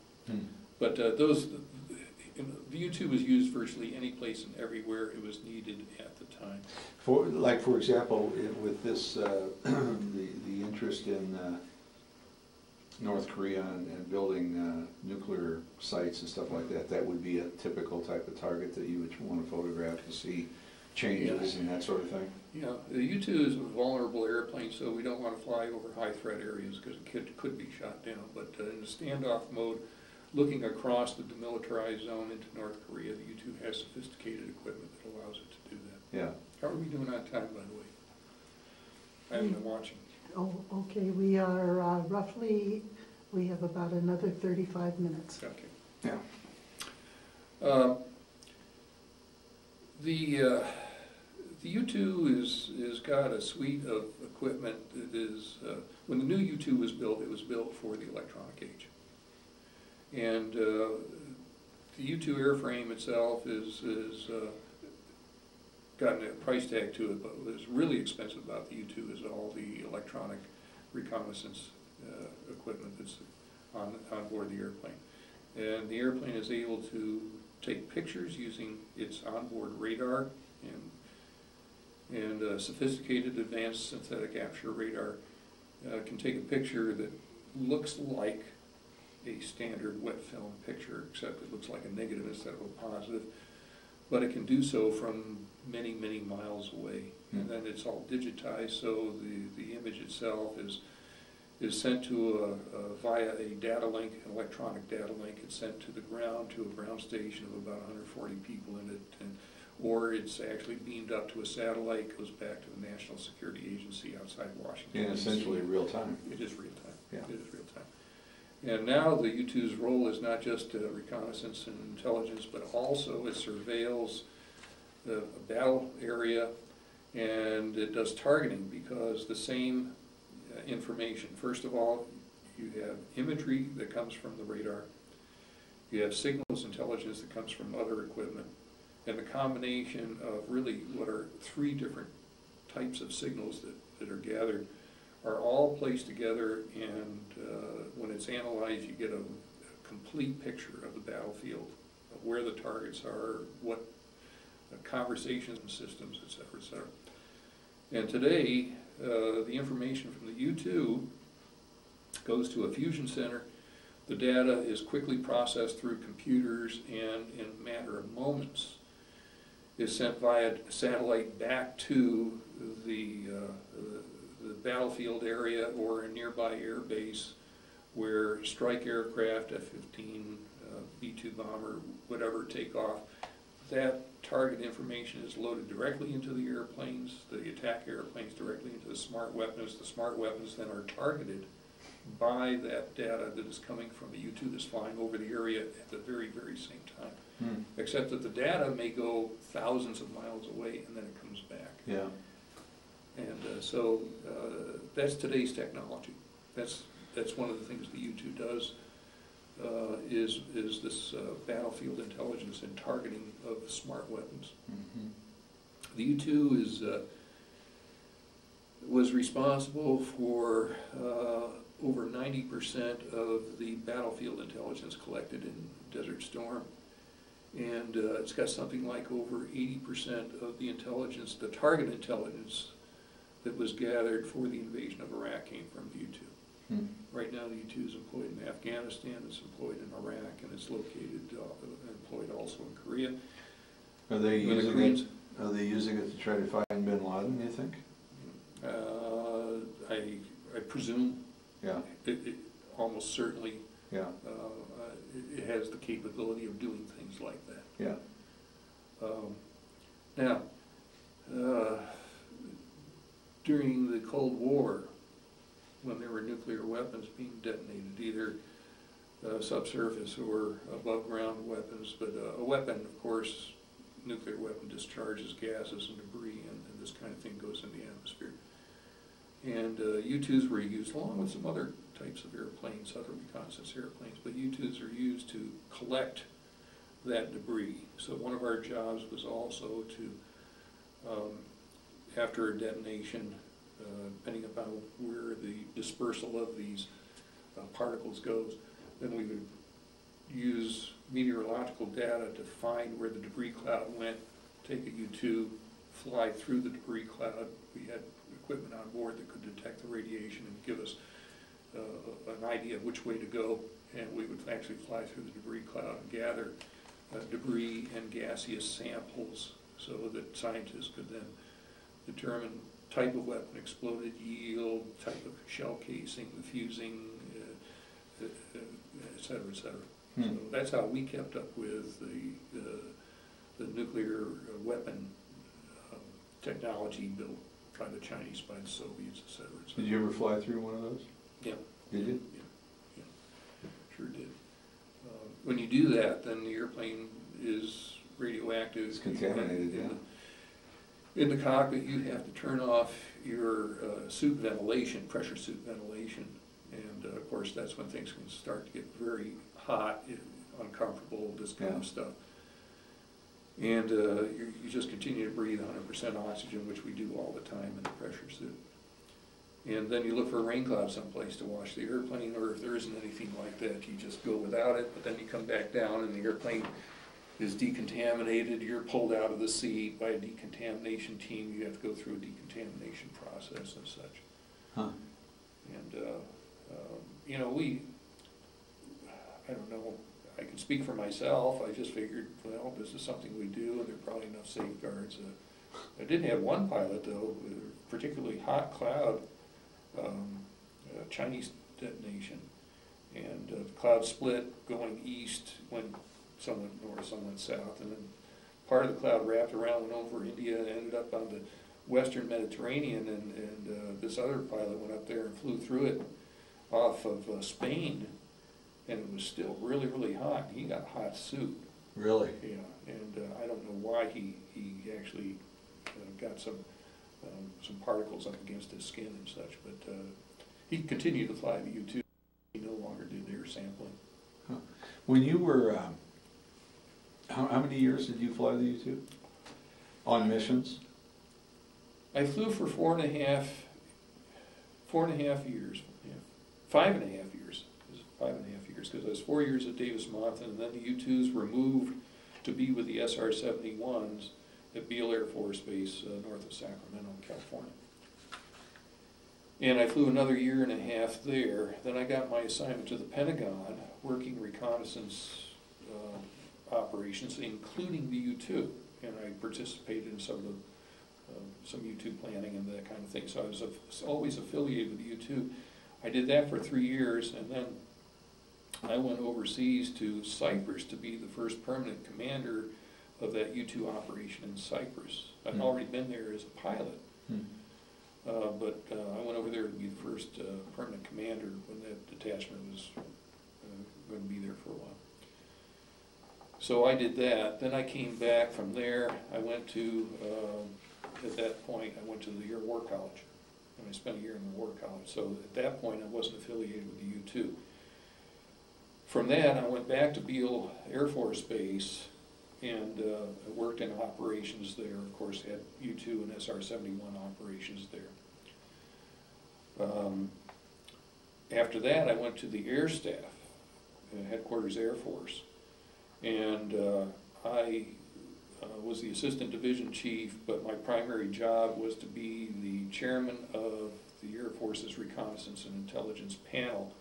But the U-2 was used virtually any place and everywhere it was needed at the time. For example, with this, the interest in North Korea and building nuclear sites and stuff like that, that would be a typical type of target that you would want to photograph to see changes and that sort of thing? Yeah, the U-2 is a vulnerable airplane, so we don't want to fly over high threat areas because it could be shot down. But in the standoff mode, looking across the demilitarized zone into North Korea, the U-2 has sophisticated equipment that allows it to do that. Yeah. How are we doing on time, by the way? I haven't been watching. Oh, okay, we are roughly, we have about another 35 minutes. Okay. Yeah. The U-2 is got a suite of equipment that is, when the new U-2 was built, it was built for the electronic age. And the U-2 airframe itself is gotten a price tag to it, but what is really expensive about the U-2 is all the electronic reconnaissance equipment that's on board the airplane. And the airplane is able to take pictures using its onboard radar and sophisticated advanced synthetic aperture radar can take a picture that looks like a standard wet film picture, except it looks like a negative instead of a positive. But it can do so from many, many miles away. And then it's all digitized, so the image itself is sent to via a data link, an electronic data link. It's sent to the ground, to a ground station of about 140 people in it, or it's actually beamed up to a satellite, goes back to the National Security Agency outside Washington. And essentially real time. It is real time. Yeah. It is real time. And now the U-2's role is not just reconnaissance and intelligence, but also it surveils the battle area, and it does targeting because the same information. First of all, you have imagery that comes from the radar. You have signals intelligence that comes from other equipment. And the combination of really what are 3 different types of signals that are gathered are all placed together, and when it's analyzed, you get a complete picture of the battlefield, of where the targets are, what conversations and systems, et cetera, et cetera. And today, the information from the U-2 goes to a fusion center. The data is quickly processed through computers, and in a matter of moments is sent via satellite back to the battlefield area or a nearby air base where strike aircraft, F-15, B-2 bomber, whatever, take off. That target information is loaded directly into the airplanes, the attack airplanes directly into the smart weapons. The smart weapons then are targeted by that data that is coming from the U-2 that's flying over the area at the very, very same time. Except that the data may go thousands of miles away and then it comes back. Yeah. And so that's today's technology. That's one of the things the U-2 does, is this battlefield intelligence and targeting of smart weapons. The U-2 was responsible for over 90% of the battlefield intelligence collected in Desert Storm. And it's got something like over 80% of the intelligence, the target intelligence that was gathered for the invasion of Iraq came from the U-2. Right now, the U-2 is employed in Afghanistan, it's employed in Iraq, and it's employed also in Korea. Are they using it to try to find bin Laden, you think? I presume. Yeah. It almost certainly. Yeah. It has the capability of doing things like that. Yeah. Now, during the Cold War, when there were nuclear weapons being detonated, either subsurface or above ground weapons, but a weapon, of course, nuclear weapon discharges gases and debris, and this kind of thing goes in the atmosphere. And U-2s were used along with some other types of airplanes, other reconnaissance airplanes, but U-2s are used to collect that debris. So one of our jobs was also to, after a detonation, depending upon where the dispersal of these particles goes, then we would use meteorological data to find where the debris cloud went, take a U-2, fly through the debris cloud. We had equipment on board that could detect the radiation and give us an idea of which way to go, and we would actually fly through the debris cloud and gather debris and gaseous samples so that scientists could then determine type of weapon exploded, yield, type of shell casing, the fusing, et cetera, et cetera. So that's how we kept up with the nuclear weapon technology built by the Chinese, by the Soviets, et cetera, et cetera. Did you ever fly through one of those? Yeah. Did you? Yeah, sure did. When you do that, then the airplane is radioactive. It's contaminated, yeah. In the cockpit, you have to turn off your suit ventilation, pressure suit ventilation, and of course that's when things can start to get very hot, uncomfortable, this kind of stuff. And you just continue to breathe 100% oxygen, which we do all the time in the pressure suit. And then you look for a rain cloud someplace to wash the airplane, or if there isn't anything like that, you just go without it, but then you come back down and the airplane is decontaminated. You're pulled out of the seat by a decontamination team. You have to go through a decontamination process and such. Huh. And, you know, I don't know, I can speak for myself. I just figured, well, this is something we do, and there are probably enough safeguards. I did have one pilot, though, with a particularly hot cloud, Chinese detonation, and the cloud split going east when some went north, some went south, and then part of the cloud wrapped around, went over India, and ended up on the western Mediterranean, and this other pilot went up there and flew through it off of Spain, and it was still really, really hot. He got a hot suit. Really? Yeah, and I don't know why he actually got some particles up against his skin and such, but he continued to fly the U-2. He no longer did air sampling. Huh. When you were, how many years did you fly the U-2 on missions? I flew for 4.5 years, yeah. 5.5 years. It was 5.5 years, because I was 4 years at Davis-Monthan, and then the U-2s were moved to be with the SR-71s at Beale Air Force Base north of Sacramento, California. And I flew another 1.5 years there. Then I got my assignment to the Pentagon, working reconnaissance operations, including the U-2. And I participated in some of the some U-2 planning and that kind of thing. So I was always affiliated with the U-2. I did that for 3 years, and then I went overseas to Cyprus to be the first permanent commander of that U-2 operation in Cyprus. I'd already been there as a pilot, but I went over there to be the first permanent commander when that detachment was going to be there for a while. So I did that. Then I came back from there. I went to, at that point, I went to the Air War College, and I spent a year in the War College. So at that point, I wasn't affiliated with the U-2. From that, I went back to Beale Air Force Base, and I worked in operations there. Of course, had U-2 and SR-71 operations there. After that, I went to the Air Staff, Headquarters Air Force, and I was the assistant division chief, but my primary job was to be the chairman of the Air Force's Reconnaissance and Intelligence Panel,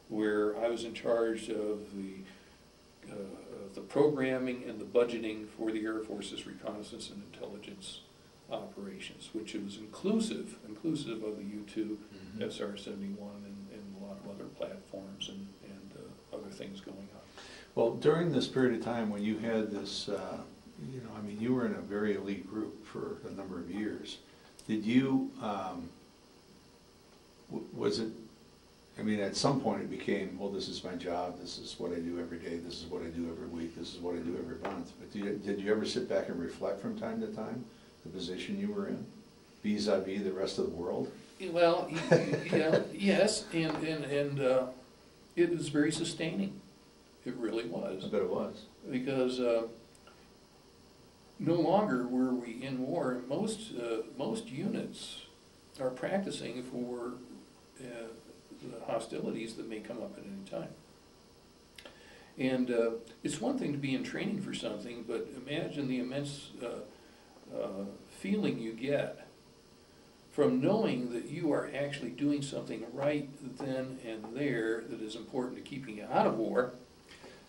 where I was in charge of the programming and the budgeting for the Air Force's reconnaissance and intelligence operations, which was inclusive of the U-2, SR-71, and a lot of other platforms and other things going on. Well, during this period of time when you had this, I mean, you were in a very elite group for a number of years. Did you, was it, I mean, at some point it became, well, this is my job, this is what I do every day, this is what I do every week, this is what I do every month. But did you ever sit back and reflect from time to time the position you were in, vis-a-vis the rest of the world? Well, yeah, yes, and it was very sustaining. It really was. I bet it was. Because no longer were we in war. Most units are practicing for the hostilities that may come up at any time. And it's one thing to be in training for something, but imagine the immense feeling you get from knowing that you are actually doing something right then and there that is important to keeping you out of war,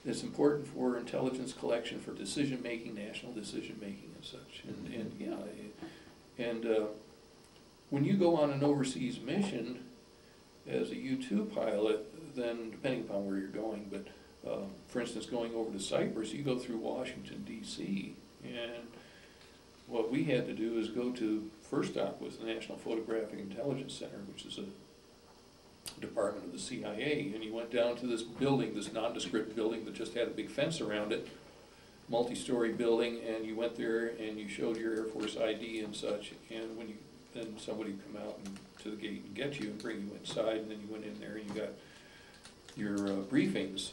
that's important for intelligence collection, for decision-making, national decision-making and such. And when you go on an overseas mission as a U-2 pilot, then depending upon where you're going, but for instance, going over to Cyprus, you go through Washington, D.C., and what we had to do is go to, first stop was the National Photographic Intelligence Center, which is a department of the CIA, and you went down to this building, this nondescript building that just had a big fence around it, multi-story building, and you went there and you showed your Air Force ID and such, and when then somebody would come out to the gate and get you and bring you inside, and then you went in there and you got your briefings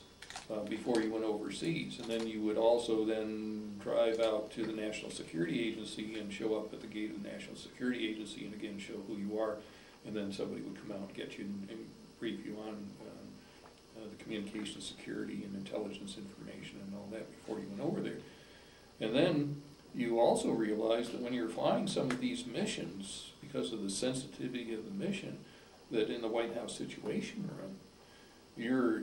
before you went overseas. And then you would also then drive out to the National Security Agency and show up at the gate of the National Security Agency and again show who you are, and then somebody would come out and get you and brief you on the communication security and intelligence information and all that before you went over there. And then you also realize that when you're flying some of these missions, because of the sensitivity of the mission, that in the White House Situation Room, your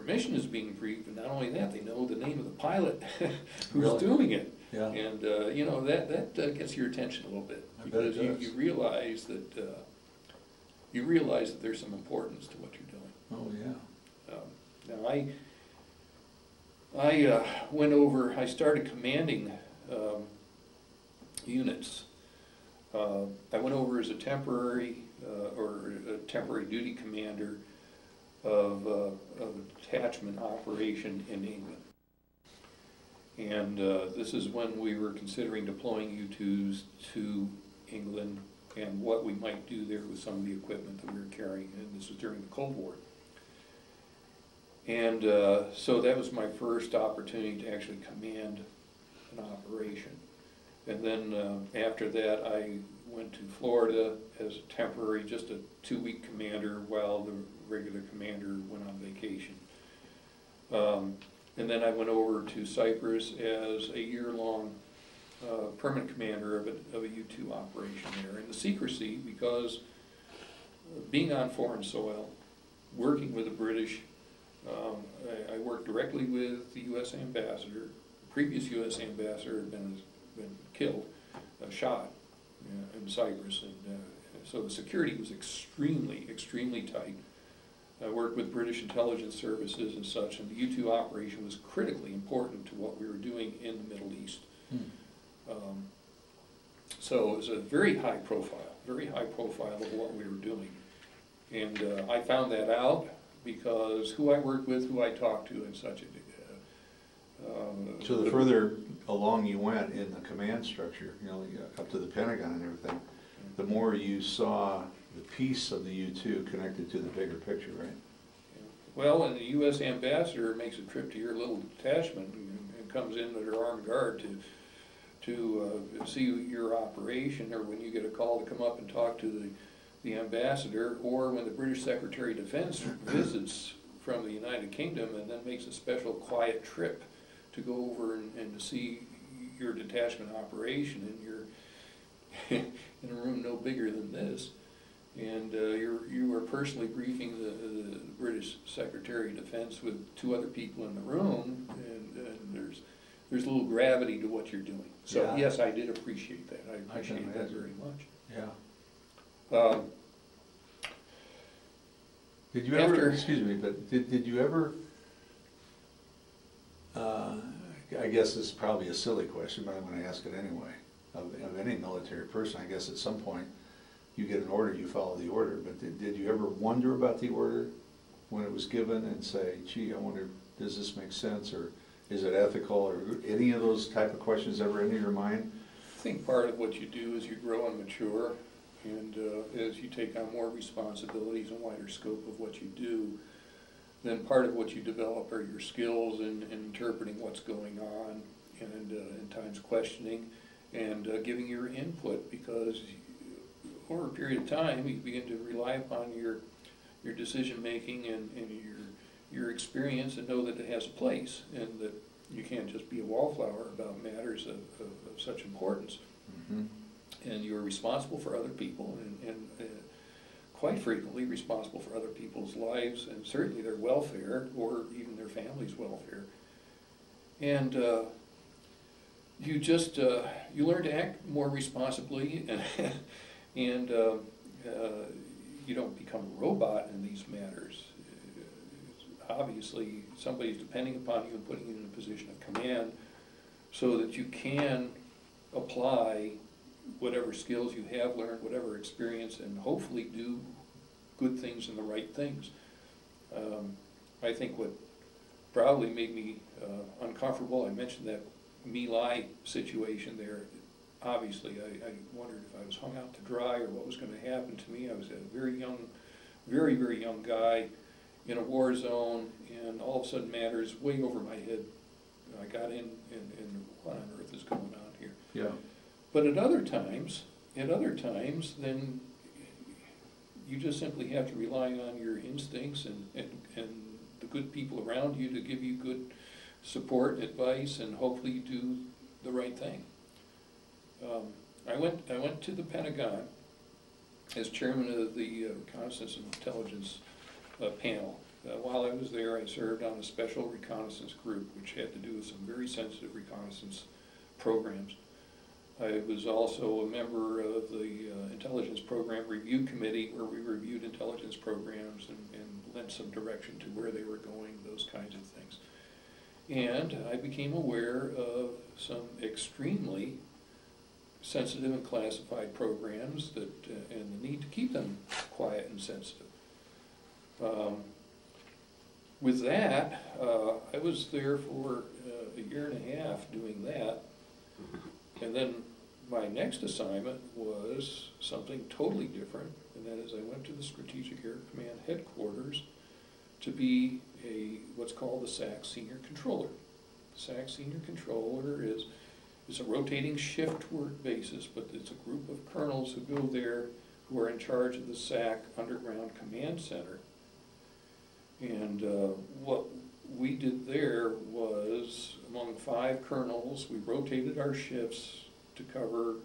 mission is being briefed, and not only that, they know the name of the pilot who's doing it. Yeah. And that gets your attention a little bit, because you realize that there's some importance to what you're doing. Oh yeah. Now I went over. I started commanding units. I went over as a temporary duty commander of a detachment operation in England. And this is when we were considering deploying U-2s to England and what we might do there with some of the equipment that we were carrying, and this was during the Cold War. And so that was my first opportunity to actually command an operation. And then after that, I went to Florida as a temporary, just a 2-week commander while the regular commander went on vacation. And then I went over to Cyprus as a year-long permanent commander of a U-2 operation there. And the secrecy, because being on foreign soil, working with the British, I worked directly with the U.S. ambassador. The previous U.S. ambassador had been killed, shot in Cyprus, and so the security was extremely, extremely tight. I worked with British intelligence services and such, and the U-2 operation was critically important to what we were doing in the Middle East. So it was a very high profile of what we were doing. And I found that out because who I worked with, who I talked to, and such. So the further along you went in the command structure, up to the Pentagon and everything, the more you saw the piece of the U-2 connected to the bigger picture, right? Well, and the U.S. ambassador makes a trip to your little detachment and comes in under armed guard to see your operation, or when you get a call to come up and talk to the ambassador, or when the British Secretary of Defense visits from the United Kingdom and then makes a special quiet trip to go over and to see your detachment operation, and you're in a room no bigger than this, and you are personally briefing the British Secretary of Defense with 2 other people in the room, and there's a little gravity to what you're doing. So Yeah. yes, I did appreciate that. I I can appreciate that imagine. very much. Yeah. Did you ever, After- excuse me, but did you ever, I guess this is probably a silly question, but I'm gonna ask it anyway, of any military person, I guess at some point, you get an order, you follow the order, but did you ever wonder about the order when it was given and say, gee, I wonder, does this make sense, or is it ethical, or any of those type of questions ever enter your mind? I think part of what you do is you grow and mature, and as you take on more responsibilities and wider scope of what you do, then part of what you develop are your skills in interpreting what's going on, and in times questioning, and giving your input, because over a period of time you begin to rely upon your decision making and your experience, and know that it has a place, and that you can't just be a wallflower about matters of such importance. Mm-hmm. And you're responsible for other people, and quite frequently responsible for other people's lives, and certainly their welfare, or even their family's welfare. And you just, you learn to act more responsibly, and you don't become a robot in these matters. Obviously, somebody's depending upon you and putting you in a position of command so that you can apply whatever skills you have learned, whatever experience, and hopefully do good things and the right things. I think what probably made me uncomfortable, I mentioned that My Lai situation there. Obviously, I wondered if I was hung out to dry or what was going to happen to me. I was a very young, very, very young guy in a war zone, and all of a sudden matters way over my head. I got in, and what on earth is going on here? Yeah. But at other times, then you just simply have to rely on your instincts and the good people around you to give you good support and advice, and hopefully you do the right thing. I went to the Pentagon as chairman of the Reconnaissance and Intelligence panel. While I was there, I served on a special reconnaissance group, which had to do with some very sensitive reconnaissance programs. I was also a member of the Intelligence Program Review Committee, where we reviewed intelligence programs and lent some direction to where they were going, those kinds of things. And I became aware of some extremely sensitive and classified programs that, and the need to keep them quiet and sensitive. With that, I was there for a year and a half doing that. And then my next assignment was something totally different, and that is I went to the Strategic Air Command headquarters to be what's called the SAC Senior Controller. The SAC Senior Controller is a rotating shift work basis, but it's a group of colonels who go there who are in charge of the SAC Underground Command Center. And what we did there was, among 5 colonels, we rotated our shifts to cover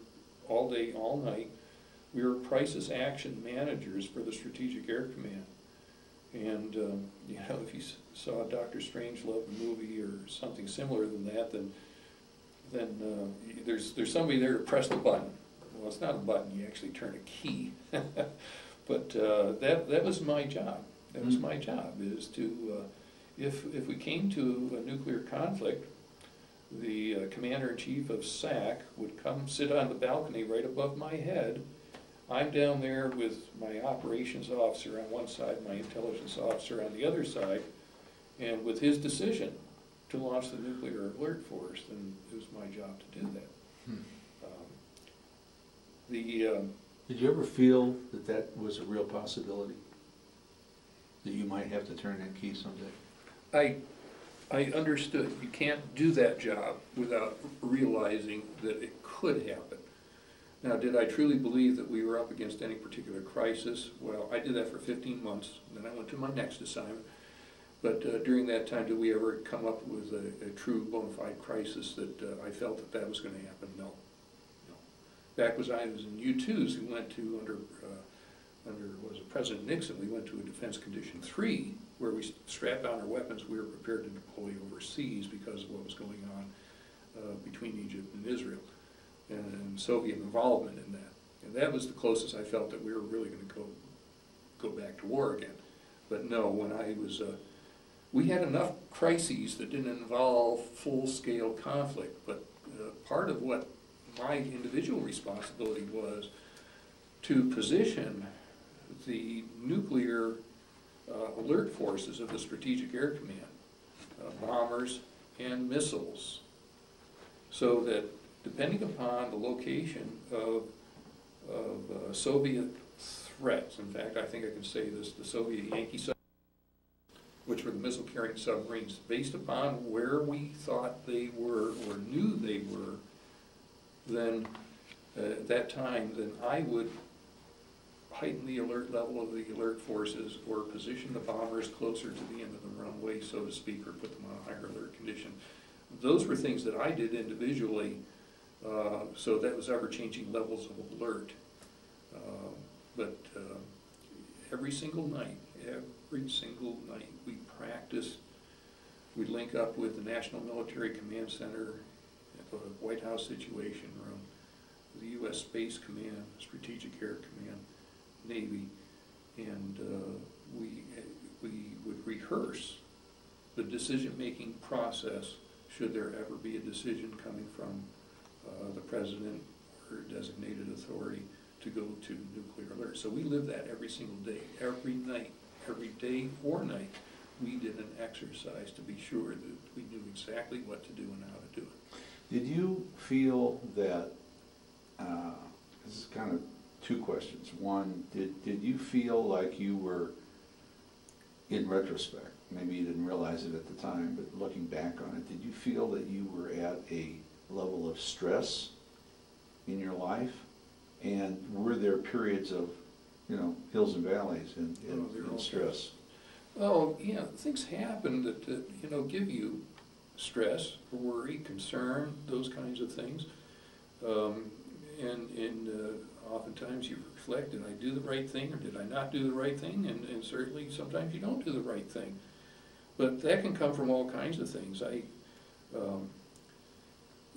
all day, all night. We were crisis action managers for the Strategic Air Command. And you know, if you saw Dr. Strangelove movie or something similar than that, then there's somebody there to press the button. Well, it's not a button, you actually turn a key. But that was my job. That was my job, is to, if we came to a nuclear conflict, the commander-in-chief of SAC would come sit on the balcony right above my head. I'm down there with my operations officer on one side, my intelligence officer on the other side, and with his decision to launch the nuclear alert force, then it was my job to do that. Did you ever feel that that was a real possibility? That you might have to turn that key someday? I understood you can't do that job without realizing that it could happen. Now, did I truly believe that we were up against any particular crisis? Well, I did that for 15 months, then I went to my next assignment. But during that time, did we ever come up with a true bona fide crisis that I felt that that was going to happen? No. Back when I was in U-2s, we went to, under was it President Nixon, we went to a Defense Condition 3, where we strapped down our weapons. We were prepared to deploy overseas because of what was going on between Egypt and Israel, and Soviet involvement in that. And that was the closest I felt that we were really going to go back to war again. But no, when I was, we had enough crises that didn't involve full-scale conflict, but part of what my individual responsibility was to position the nuclear alert forces of the Strategic Air Command, bombers and missiles, so that depending upon the location of Soviet threats, in fact I think I can say this, the Soviet Yankee submarines, which were the missile-carrying submarines, based upon where we thought they were or knew they were, then at that time, then I would heighten the alert level of the alert forces or position the bombers closer to the end of the runway, so to speak, or put them on a higher alert condition. Those were things that I did individually, so that was ever-changing levels of alert. But every single night, we practiced. We'd link up with the National Military Command Center, the White House Situation Room, the U.S. Space Command, Strategic Air Command, Navy, and we would rehearse the decision-making process should there ever be a decision coming from the President or designated authority to go to nuclear alert. So we lived that every single day, every night, every day or night. We did an exercise to be sure that we knew exactly what to do and how to do it. Did you feel that, this is kind of two questions. One, did you feel like you were, in retrospect, maybe you didn't realize it at the time, but looking back on it, did you feel that you were at a level of stress in your life? And were there periods of, hills and valleys and stress? Oh, yeah, things happen that, give you stress, worry, concern, those kinds of things. And oftentimes you reflect, did I do the right thing or did I not do the right thing? And certainly sometimes you don't do the right thing. But that can come from all kinds of things.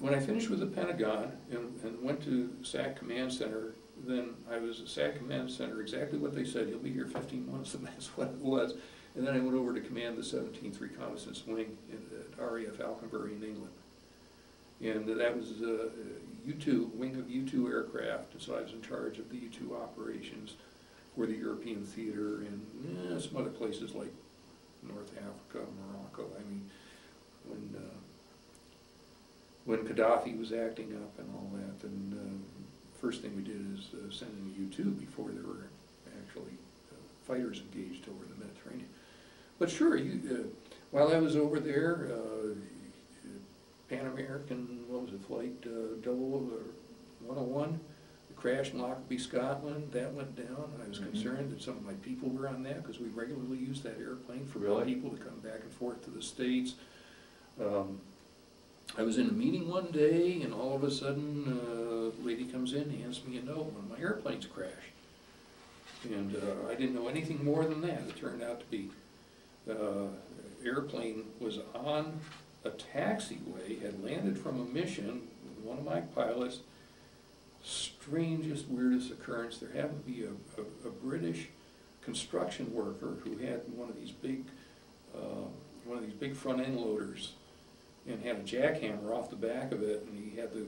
When I finished with the Pentagon and went to SAC Command Center, then I was at SAC Command Center, exactly what they said, you'll be here 15 months, and that's what it was. And then I went over to command the 17th Reconnaissance Wing at RAF Falconbury in England. And that was U-2, wing of U-2 aircraft, and so I was in charge of the U-2 operations for the European theater and some other places like North Africa, Morocco. I mean, when Gaddafi was acting up and all that, and first thing we did is send in a U-2 before there were actually fighters engaged over the Mediterranean. But sure, while I was over there, Pan American, what was it, flight 101, the crash in Lockerbie, Scotland, that went down. I was concerned that some of my people were on that because we regularly used that airplane for people to come back and forth to the States. I was in a meeting one day, and all of a sudden, a lady comes in, hands me a note, one of my airplanes crashed. And I didn't know anything more than that. It turned out to be airplane was on a taxiway, had landed from a mission with one of my pilots. Strangest, weirdest occurrence. There happened to be a British construction worker who had one of these big front end loaders, and had a jackhammer off the back of it, and he had the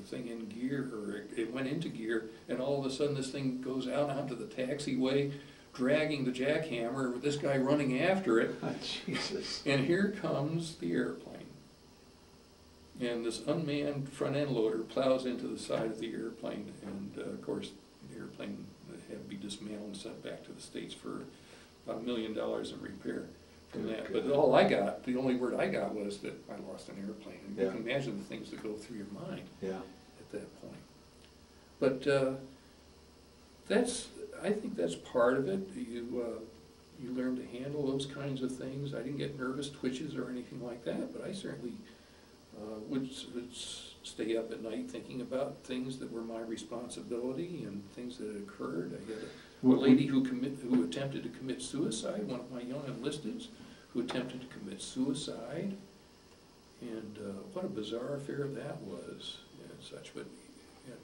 thing in gear, or it went into gear, and all of a sudden this thing goes out onto the taxiway, dragging the jackhammer, with this guy running after it. Oh, Jesus. And here comes the airplane. And this unmanned front end loader plows into the side of the airplane, and of course the airplane had to be dismantled and sent back to the States for about $1 million in repair from that. But all I got, the only word I got was that I lost an airplane. And you can imagine the things that go through your mind at that point. But I think that's part of it. you learn to handle those kinds of things. I didn't get nervous twitches or anything like that, but I certainly would stay up at night thinking about things that were my responsibility and things that had occurred. I had a lady who attempted to commit suicide, one of my young enlisteds, who attempted to commit suicide, and what a bizarre affair that was, and such. But yeah.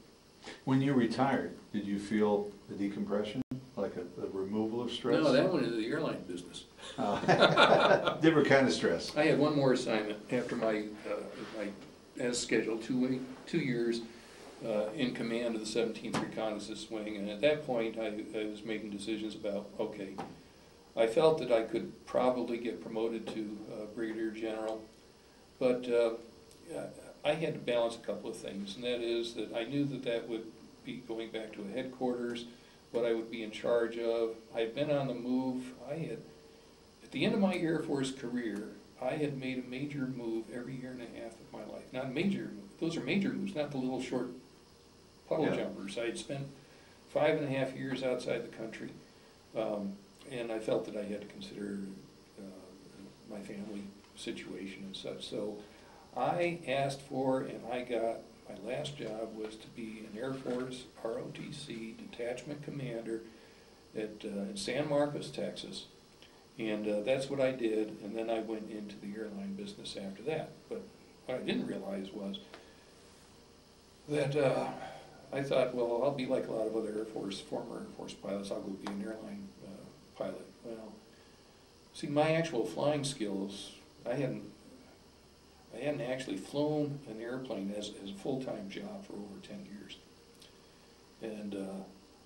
When you retired, did you feel the decompression, like a removal of stress? No, that went into the airline business. Different kind of stress. I had one more assignment after my as scheduled 2 years in command of the 17th Reconnaissance Wing, and at that point I was making decisions about, okay, I felt that I could probably get promoted to Brigadier General, but I had to balance a couple of things, and that is that I knew that that would be going back to a headquarters, what I would be in charge of. I had been on the move. At the end of my Air Force career, I had made a major move every year and a half of my life. Not major, those are major moves, not the little short puddle jumpers. I had spent 5.5 years outside the country, and I felt that I had to consider my family situation and such. So I asked for, and I got, my last job was to be an Air Force ROTC detachment commander in San Marcos, Texas. And that's what I did, and then I went into the airline business after that. But what I didn't realize was that I thought, well, I'll be like a lot of other former Air Force pilots, I'll go be an airline pilot. Well, see, my actual flying skills, I hadn't actually flown an airplane as a full-time job for over 10 years. And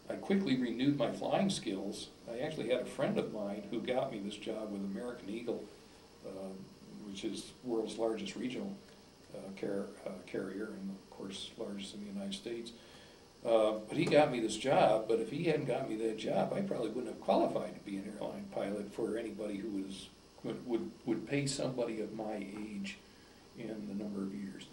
I quickly renewed my flying skills. I actually had a friend of mine who got me this job with American Eagle, which is the world's largest regional carrier, and of course largest in the United States. But he got me this job, but if he hadn't got me that job, I probably wouldn't have qualified to be an airline pilot for anybody who would pay somebody of my age in the number of years.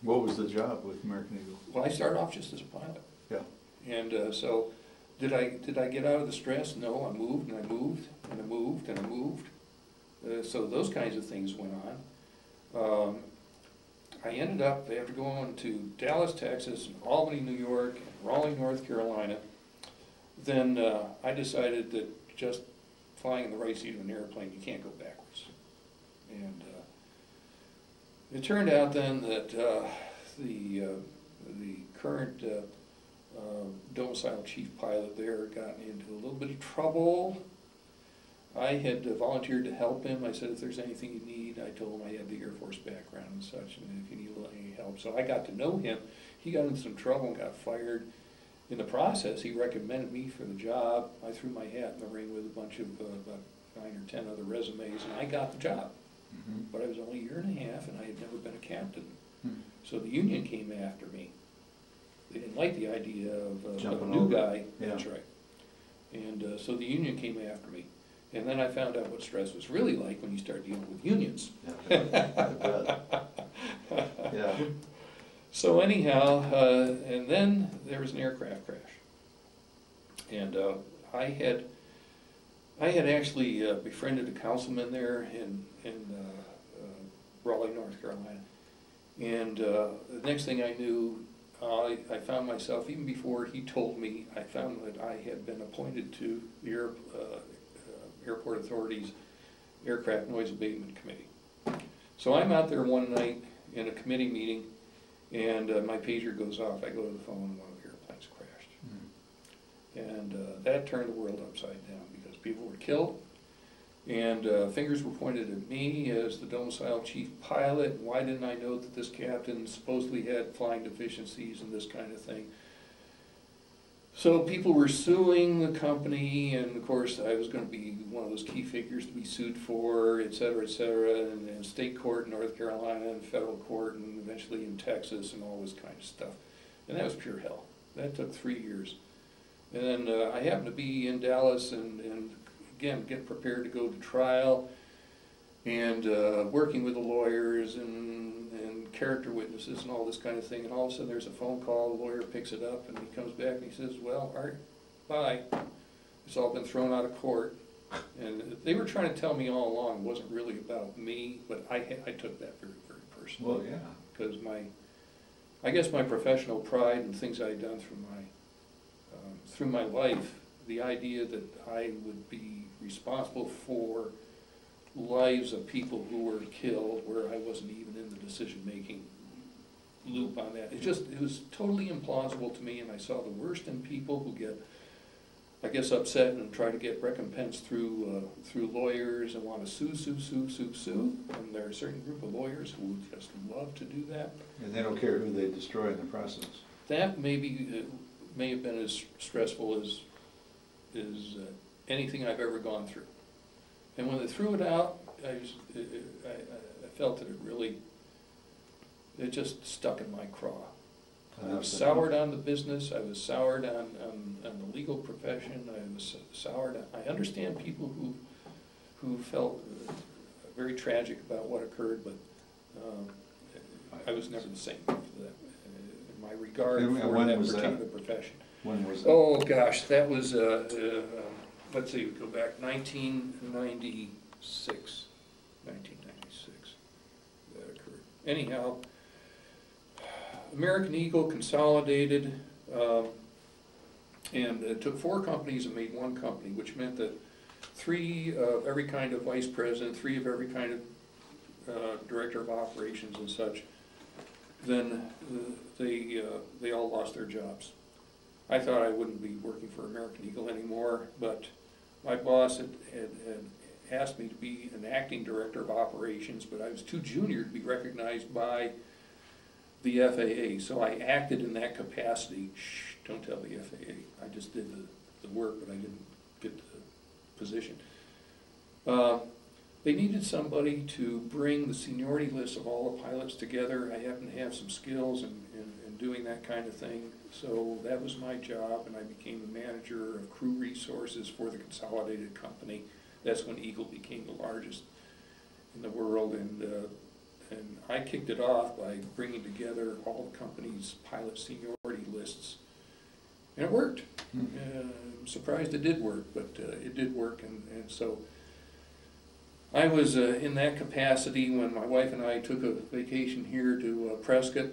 What was the job with American Eagle? Well, I started off just as a pilot. Yeah. And so, did I get out of the stress? No, I moved and I moved and I moved and I moved. So those kinds of things went on. I ended up, after going to Dallas, Texas, and Albany, New York, and Raleigh, North Carolina, then I decided that just flying in the right seat of an airplane, you can't go backwards. And it turned out then that the current domicile chief pilot there got into a little bit of trouble. I had volunteered to help him. I said, if there's anything you need, I told him I had the Air Force background and such, and if you need any help. So I got to know him. He got into some trouble and got fired. In the process, he recommended me for the job. I threw my hat in the ring with a bunch of about 9 or 10 other resumes, and I got the job. Mm-hmm. But I was only a year and a half, and I had never been a captain. Mm-hmm. So the union came after me. They didn't like the idea of a new guy. Yeah. That's right. And so the union came after me. And then I found out what stress was really like when you start dealing with unions. Yeah. Yeah. So anyhow, and then there was an aircraft crash. And I had actually befriended a councilman there in Raleigh, North Carolina. And the next thing I knew, I found myself, even before he told me, I found that I had been appointed to the Airport Authority's Aircraft Noise Abatement Committee. So I'm out there one night in a committee meeting, and my pager goes off. I go to the phone, and one of the airplanes crashed. Mm-hmm. And that turned the world upside down because people were killed, and fingers were pointed at me as the domicile chief pilot. Why didn't I know that this captain supposedly had flying deficiencies and this kind of thing? So people were suing the company, and of course I was going to be one of those key figures to be sued for, et cetera, and state court in North Carolina, and federal court, and eventually in Texas, and all this kind of stuff. And that was pure hell. That took 3 years. And then I happened to be in Dallas, and again, get prepared to go to trial, and working with the lawyers and character witnesses and all this kind of thing, and all of a sudden there's a phone call, the lawyer picks it up, and he comes back and he says, well, Art, bye. It's all been thrown out of court. And they were trying to tell me all along it wasn't really about me, but I took that very, very personally. Well, yeah. Because I guess my professional pride and things I had done through my life, the idea that I would be responsible for lives of people who were killed where I wasn't even in the decision-making loop on that. It was totally implausible to me, and I saw the worst in people who get, I guess, upset and try to get recompense through lawyers and want to sue. And there are a certain group of lawyers who just love to do that. And they don't care who they destroy in the process. That may have been as stressful as anything I've ever gone through. And when they threw it out, I felt that it just stuck in my craw. I was soured on the business, I was soured on the legal profession, I was soured. I understand people who felt very tragic about what occurred, but I was never the same after that. In my regard for that particular profession. When was that? Oh gosh, that was, let's see, we go back, 1996 that occurred. Anyhow, American Eagle consolidated, and it took 4 companies and made 1 company, which meant that 3 of every kind of vice president, 3 of every kind of director of operations and such, then they all lost their jobs. I thought I wouldn't be working for American Eagle anymore, but my boss had asked me to be an acting director of operations, but I was too junior to be recognized by the FAA, so I acted in that capacity. Shh, don't tell the FAA. I just did the work, but I didn't get the position. They needed somebody to bring the seniority list of all the pilots together. I happen to have some skills in doing that kind of thing, so that was my job, and I became the manager of crew resources for the consolidated company. That's when Eagle became the largest in the world, and I kicked it off by bringing together all the company's pilot seniority lists, and it worked. I'm surprised it did work, but it did work, and so I was in that capacity when my wife and I took a vacation here to Prescott.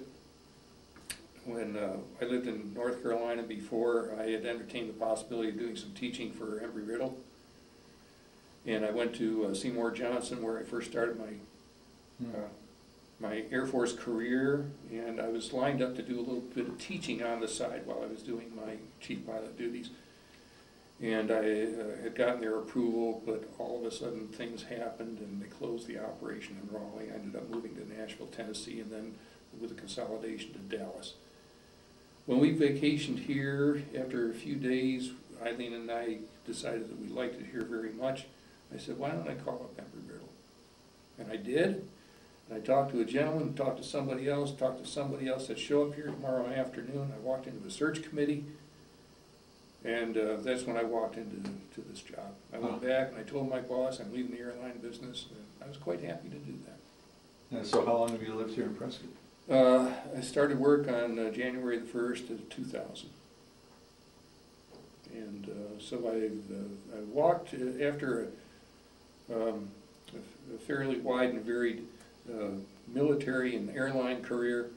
When I lived in North Carolina before, I had entertained the possibility of doing some teaching for Embry-Riddle, and I went to Seymour Johnson, where I first started my Air Force career, and I was lined up to do a little bit of teaching on the side while I was doing my chief pilot duties. And I had gotten their approval, but all of a sudden things happened and they closed the operation in Raleigh. I ended up moving to Nashville, Tennessee, and then with a consolidation to Dallas. When we vacationed here, after a few days, Eileen and I decided that we liked it here very much. I said, why don't I call up Embry-Riddle? And I did. And I talked to a gentleman, talked to somebody else, said, show up here tomorrow afternoon. I walked into the search committee, and that's when I walked into this job. I went back and I told my boss I'm leaving the airline business, and I was quite happy to do that. And so how long have you lived here in Prescott? I started work on January the 1st of 2000. And so I walked after a fairly wide and varied military and airline career.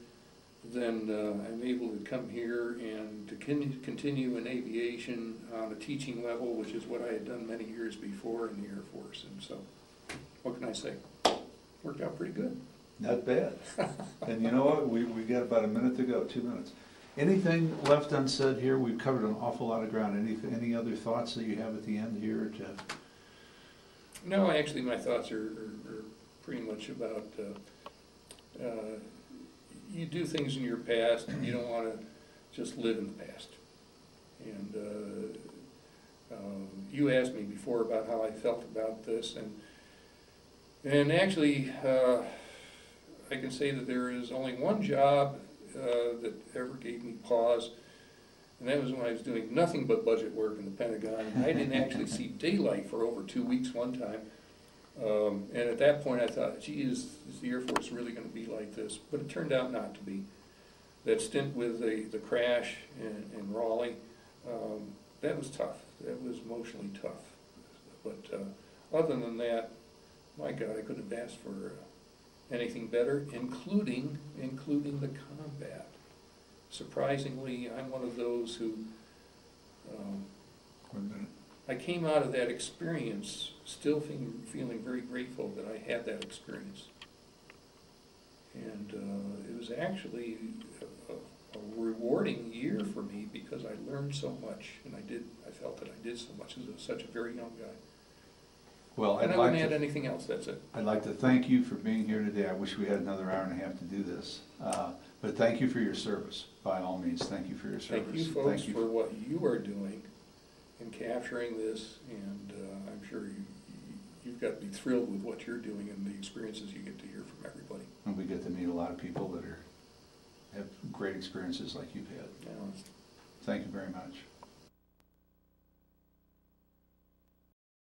Then I'm able to come here and to continue in aviation on a teaching level, which is what I had done many years before in the Air Force. And so, what can I say? Worked out pretty good. Not bad. And you know what? We got about a minute to go, 2 minutes. Anything left unsaid here? We've covered an awful lot of ground. Any other thoughts that you have at the end here, Jeff? No, actually my thoughts are pretty much about you do things in your past and you don't want to just live in the past. And you asked me before about how I felt about this, and actually I can say that there is only one job that ever gave me pause, and that was when I was doing nothing but budget work in the Pentagon. And I didn't actually see daylight for over 2 weeks one time. And at that point I thought, gee, is the Air Force really going to be like this? But it turned out not to be. That stint with the crash in Raleigh, that was tough. That was emotionally tough. But other than that, my God, I couldn't have asked for anything better, including the combat. Surprisingly, I'm one of those who, I came out of that experience still feeling very grateful that I had that experience. And it was actually a rewarding year for me because I learned so much, and I felt that I did so much as such a very young guy. Well, And I wouldn't add anything else, that's it. I'd like to thank you for being here today. I wish we had another hour and a half to do this. But thank you for your service, by all means. Thank you for your service. Thank you folks for what you are doing in capturing this, and I'm sure you've got to be thrilled with what you're doing and the experiences you get to hear from everybody. And we get to meet a lot of people that have great experiences like you've had. Yeah, Thank you very much.